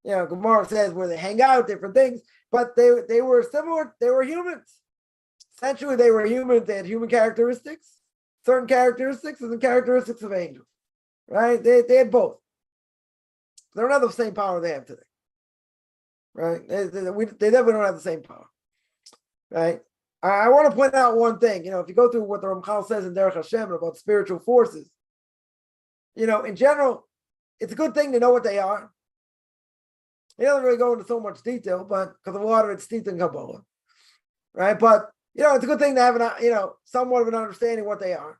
Gemara says where they hang out, different things, but they were similar. They were humans. Essentially, they were humans. They had human characteristics, certain characteristics, and the characteristics of angels. Right? They had both. They don't have the same power they have today. Right? They definitely don't have the same power. Right? I want to point out one thing. If you go through what the Ramchal says in Derech Hashem about spiritual forces, in general, it's a good thing to know what they are. He doesn't really go into so much detail, but because a lot of it's teeth in Kabbalah, right? But it's a good thing to have somewhat of an understanding what they are,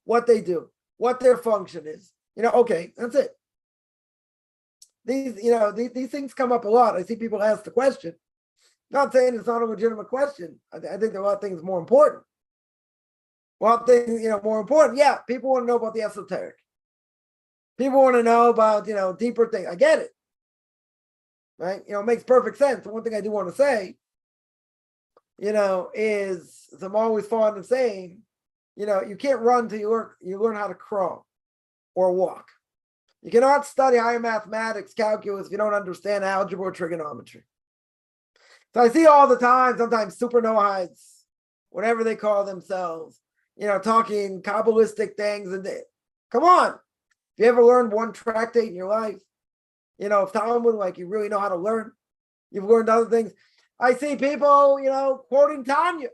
what they do, what their function is. Okay, that's it. These things come up a lot. I see people ask the question. Not saying it's not a legitimate question. I think there are a lot of things more important. More important. Yeah, people want to know about the esoteric. People want to know about, deeper things. I get it. Right? It makes perfect sense. The one thing I do want to say, is I'm always fond of saying, you can't run till you learn how to crawl or walk. You cannot study higher mathematics, calculus, if you don't understand algebra or trigonometry. So I see all the time, sometimes super Noahites, whatever they call themselves, talking Kabbalistic things. And come on, if you ever learned one tractate in your life, if Talmud, like you really know how to learn, you've learned other things. I see people, quoting Tanya.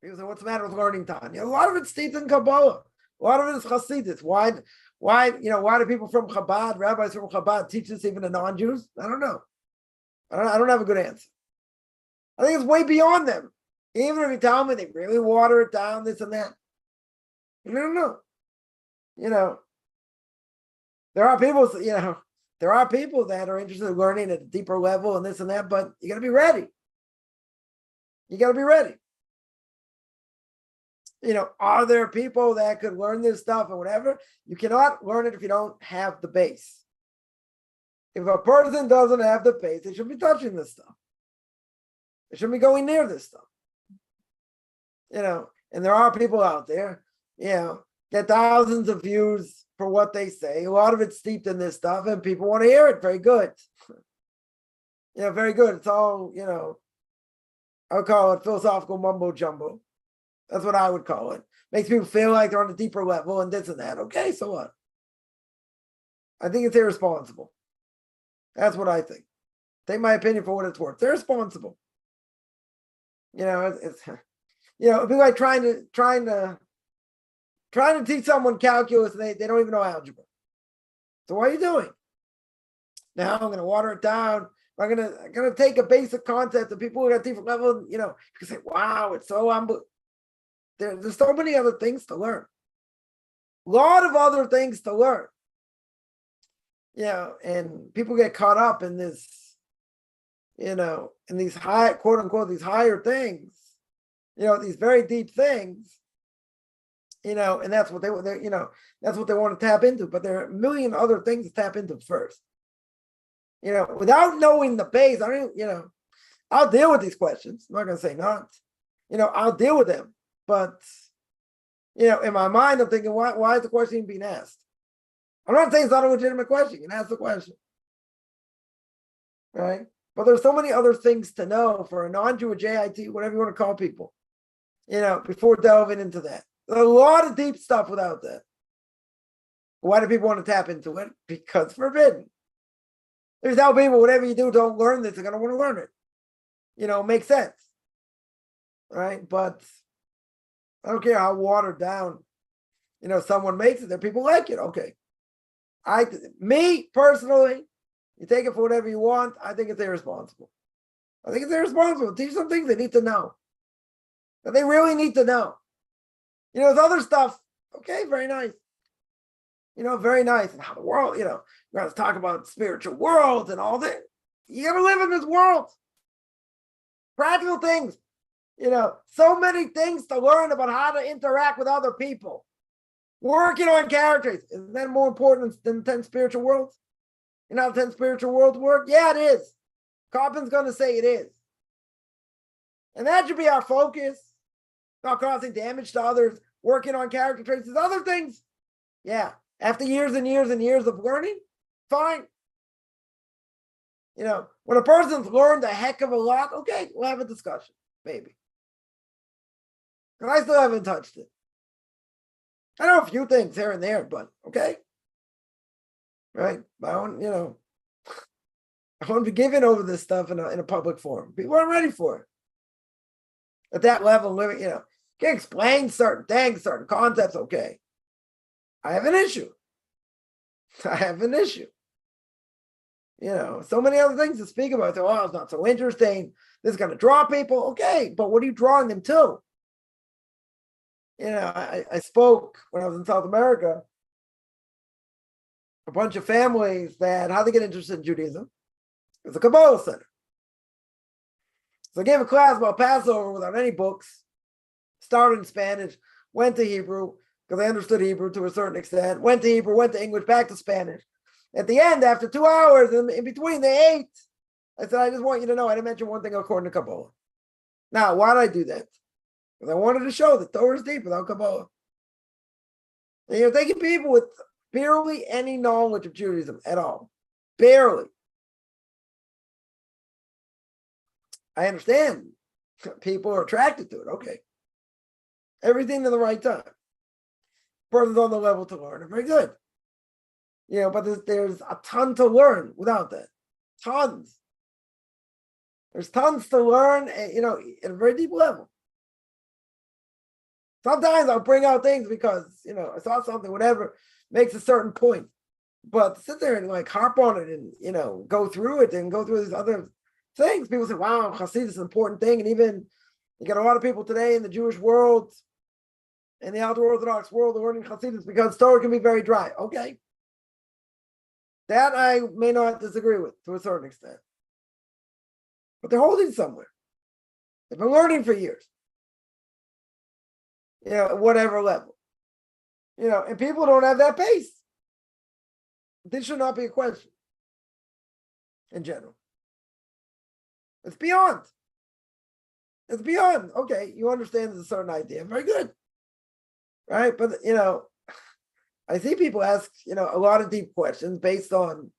People say, what's the matter with learning Tanya? A lot of it's teeth in Kabbalah. A lot of it is Hasidus. Why do people from Chabad, rabbis from Chabad, teach this even to non-Jews? I don't know. I don't have a good answer. I think it's way beyond them. Even if you tell me they really water it down, this and that. I don't know. There are people, that are interested in learning at a deeper level and this and that, but you got to be ready. You got to be ready. Are there people that could learn this stuff or whatever? You cannot learn it if you don't have the base. If a person doesn't have the base, they shouldn't be touching this stuff. They shouldn't be going near this stuff. And there are people out there, get thousands of views for what they say. A lot of it's steeped in this stuff, and people want to hear it. Very good. Very good. It's all, I'll call it philosophical mumbo jumbo. That's what I would call it. Makes people feel like they're on a deeper level and this and that. Okay, so what? I think it's irresponsible. That's what I think. Take my opinion for what it's worth. They're responsible. It's it'd be like trying to teach someone calculus and they don't even know algebra. So what are you doing? Now I'm gonna water it down. I'm gonna take a basic concept that people at a different level, you can say, wow, it's so there's so many other things to learn. A lot of other things to learn. And people get caught up in this, in these high, quote unquote, these higher things, these very deep things, and that's what that's what they want to tap into. But there are a million other things to tap into first. Without knowing the base, I'll deal with these questions. I'm not going to say not. I'll deal with them. But, in my mind, I'm thinking, why is the question even being asked? I'm not saying it's not a legitimate question. You can ask the question. Right? But there's so many other things to know for a non-Jew, a JIT, whatever you want to call people, before delving into that. There's a lot of deep stuff without that. Why do people want to tap into it? Because it's forbidden. There's now people, whatever you do, don't learn this. They're going to want to learn it. It makes sense. Right? But I don't care how watered down, someone makes it. There are people like it. Okay. Me personally, you take it for whatever you want. I think it's irresponsible. I think it's irresponsible. Teach some things they need to know. That they really need to know. There's other stuff. Okay, very nice. Very nice. And how the world, you're going to talk about spiritual worlds and all that. You got to live in this world. Practical things. So many things to learn about how to interact with other people. Working on characters. Isn't that more important than 10 spiritual worlds? You know how 10 spiritual worlds work? Yeah, it is. Coppin's going to say it is. And that should be our focus. Not causing damage to others. Working on character traits. There's other things. Yeah. After years and years and years of learning, fine. When a person's learned a heck of a lot, okay, we'll have a discussion. Maybe. Because I still haven't touched it. I know a few things here and there, but okay. Right? But I want, I want to be giving over this stuff in a public forum. People aren't ready for it. At that level, can explain certain things, certain concepts, okay. I have an issue. I have an issue. So many other things to speak about. So, it's not so interesting. This is going to draw people. Okay, but what are you drawing them to? I spoke when I was in South America, a bunch of families that how they get interested in Judaism. It was a Kabbalah center. So I gave a class about Passover without any books, started in Spanish, went to Hebrew, because I understood Hebrew to a certain extent, went to Hebrew, went to English, back to Spanish. At the end, after 2 hours, in between they ate. I said, I just want you to know, I didn't mention one thing according to Kabbalah. Now, why did I do that? Because I wanted to show that Torah is deep without Kabbalah. And you're taking people with barely any knowledge of Judaism at all. Barely. I understand people are attracted to it. Okay. Everything in the right time. Person's on the level to learn. Very good. But there's a ton to learn without that. Tons. There's tons to learn, at a very deep level. Sometimes I'll bring out things because, I saw something, whatever, makes a certain point. But sit there and harp on it and, go through it and go through these other things. People say, wow, Hasidus is an important thing. And even you got a lot of people today in the Jewish world, in the Orthodox world, are learning Hasidus because Torah can be very dry. Okay. That I may not disagree with to a certain extent. But they're holding somewhere. They've been learning for years. At whatever level. And people don't have that pace. This should not be a question. In general. It's beyond. It's beyond. Okay, you understand there's a certain idea. Very good. Right? But, I see people ask, a lot of deep questions based on,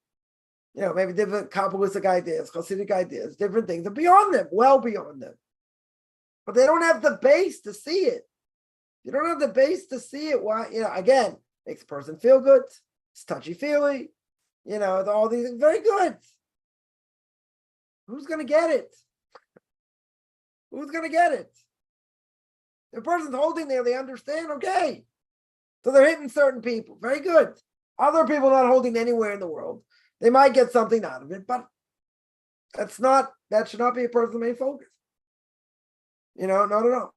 maybe different Kabbalistic ideas, Hasidic ideas, different things. They're beyond them, well beyond them. But they don't have the base to see it. You don't have the base to see it. Why? Again, makes a person feel good. It's touchy-feely. All these things. Very good. Who's going to get it? Who's going to get it? The person's holding there, they understand, okay. So they're hitting certain people. Very good. Other people not holding anywhere in the world. They might get something out of it, but that should not be a person's main focus. Not at all.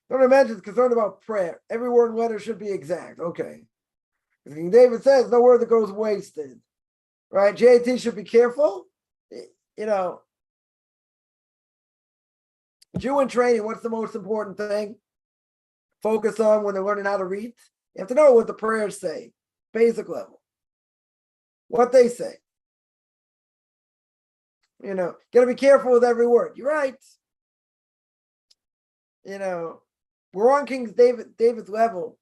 Don't imagine it's concerned about prayer. Every word and letter should be exact. Okay. King David says, no word that goes wasted. Right? JT should be careful. Jew in training, what's the most important thing? Focus on when they're learning how to read. You have to know what the prayers say. Basic level. What they say. Got to be careful with every word. You're right. We're on King David's level.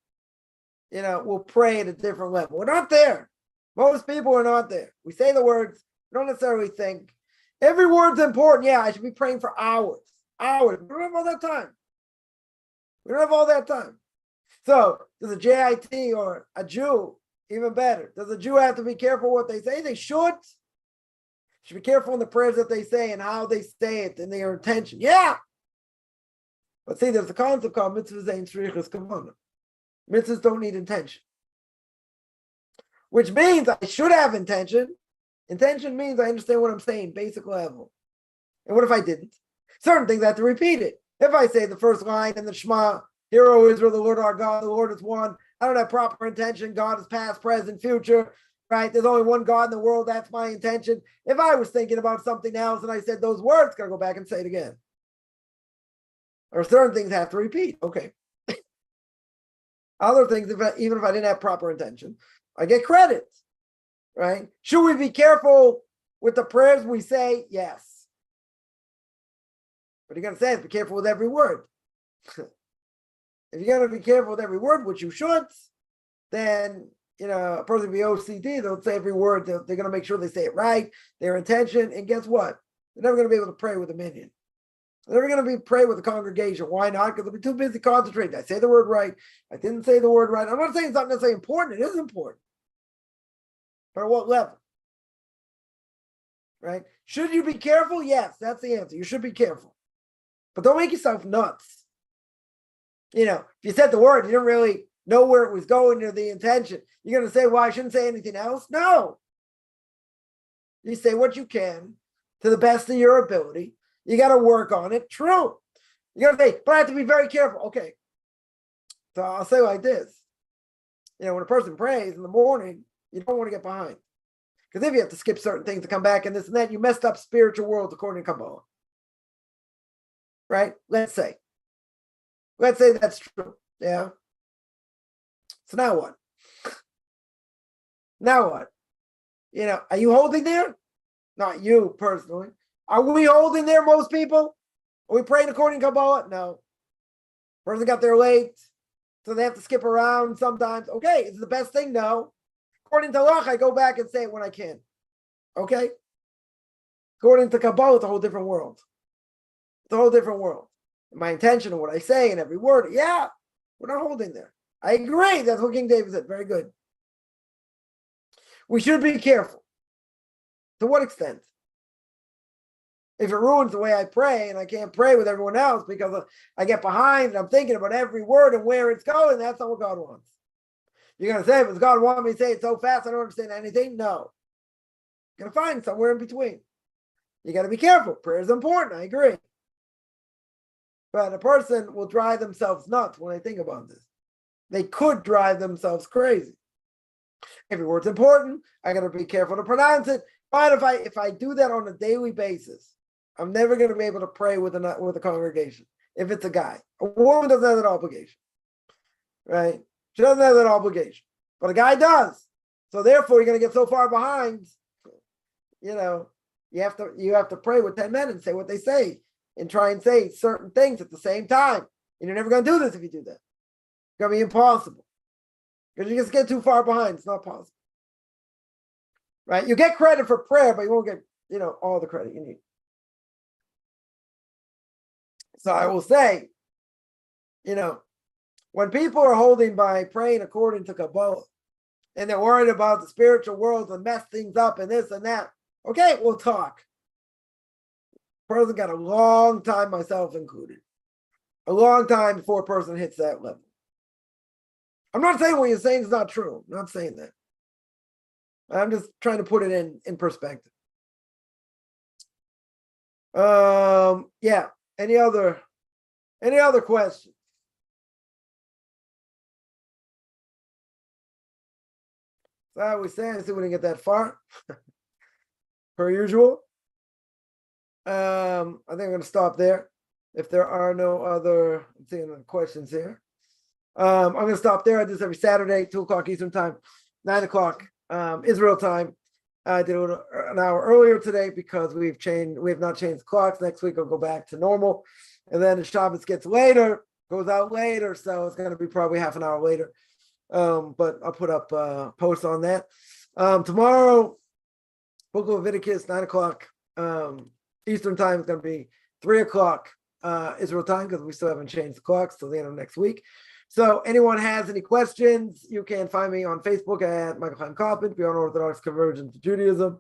We'll pray at a different level. We're not there. Most people are not there. We say the words. We don't necessarily think. Every word's important. Yeah, I should be praying for hours. Hours. We don't have all that time. We don't have all that time. So, does a JIT or a Jew, even better, does a Jew have to be careful what they say? They should. Should be careful in the prayers that they say and how they say it and their intention. Yeah. But see, there's a concept called mitzvahs ein shrichus kavanah. Mitzvahs don't need intention. Which means I should have intention. Intention means I understand what I'm saying, basic level. And what if I didn't? Certain things I have to repeat it. If I say the first line in the Shema, Hear, O Israel, the Lord our God, the Lord is one. I don't have proper intention. God is past, present, future. Right? There's only one God in the world. That's my intention. If I was thinking about something else and I said those words, gotta go back and say it again. Or certain things have to repeat. Okay. Other things, even if I didn't have proper intention, I get credit. Right? Should we be careful with the prayers we say? Yes. But you're going to say is be careful with every word. If you're going to be careful with every word, which you should, then, a person will be OCD. They'll say every word. They're going to make sure they say it right, their intention. And guess what? They're never going to be able to pray with a minion. They're never going to pray with a congregation. Why not? Because they'll be too busy concentrating. Did I say the word right? I didn't say the word right. I'm not saying it's not necessarily important. It is important. But at what level? Right? Should you be careful? Yes, that's the answer. You should be careful. But don't make yourself nuts. If you said the word, you didn't really know where it was going to the intention. You're going to say, well, I shouldn't say anything else? No. You say what you can to the best of your ability. You got to work on it. True. You got to say, but I have to be very careful. Okay. So I'll say like this. When a person prays in the morning, you don't want to get behind. Because if you have to skip certain things to come back and this and that, you messed up spiritual worlds according to Kabbalah. Right? Let's say that's true. Yeah. So now what? Now what? Are you holding there? Not you personally. Are we holding there, most people? Are we praying according to Kabbalah? No. Person got there late, so they have to skip around sometimes. Okay, is it the best thing? No. According to Lach, I go back and say it when I can. Okay? According to Kabbalah, it's a whole different world. It's a whole different world. My intention and what I say and every word, yeah, we're not holding there. I agree. That's what King David said. Very good. We should be careful. To what extent? If it ruins the way I pray and I can't pray with everyone else because I get behind and I'm thinking about every word and where it's going, that's not what God wants. You're going to say, does God want me to say it so fast I don't understand anything? No. You're going to find somewhere in between. You got to be careful. Prayer is important. I agree. But a person will drive themselves nuts when they think about this. They could drive themselves crazy. Every word's important. I got to be careful to pronounce it. But if I do that on a daily basis, I'm never going to be able to pray with a congregation. If it's a guy, a woman doesn't have that obligation, right? She doesn't have that obligation, but a guy does. So therefore, you're going to get so far behind. You have to pray with 10 men and say what they say, and try and say certain things at the same time. And you're never going to do this if you do that. It's going to be impossible because you just get too far behind. It's not possible, right? You get credit for prayer, but you won't get all the credit you need. So I will say, when people are holding by praying according to Kabbalah, and they're worried about the spiritual world and mess things up and this and that, okay, we'll talk. Person got a long time, myself included, a long time before a person hits that level. I'm not saying what you're saying is not true. I'm not saying that. I'm just trying to put it in perspective. Yeah. Any other questions? So I was saying, I see we didn't get that far, per usual. I think I'm going to stop there. If there are no other questions here, I'm going to stop there. I do this every Saturday, 2:00 Eastern time, 9:00 Israel time. I did it an hour earlier today because we have not changed the clocks. Next week I'll go back to normal, and then the Shabbos goes out later, so it's going to be probably half an hour later. But I'll put up a post on that. Tomorrow, Book of Leviticus, 9:00 Eastern time. Is going to be 3:00 Israel time because we still haven't changed the clocks till the end of next week. So anyone has any questions, you can find me on Facebook at Michael Chaim Kaufman, Beyond Orthodox Conversion to Judaism.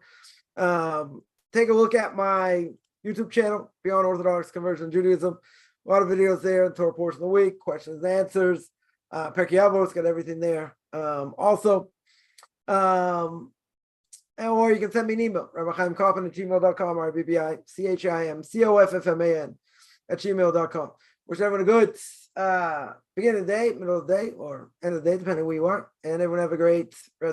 Take a look at my YouTube channel, Beyond Orthodox Conversion to Judaism. A lot of videos there, the Torah portion of the week, questions and answers. Pirke Avos, got everything there. Also, or you can send me an email, rabbichaimkaufman@gmail.com, RBBIChaimCoffman@gmail.com. Wish everyone a good beginning of the day, middle of the day, or end of the day, depending on where you are. And everyone have a great rest.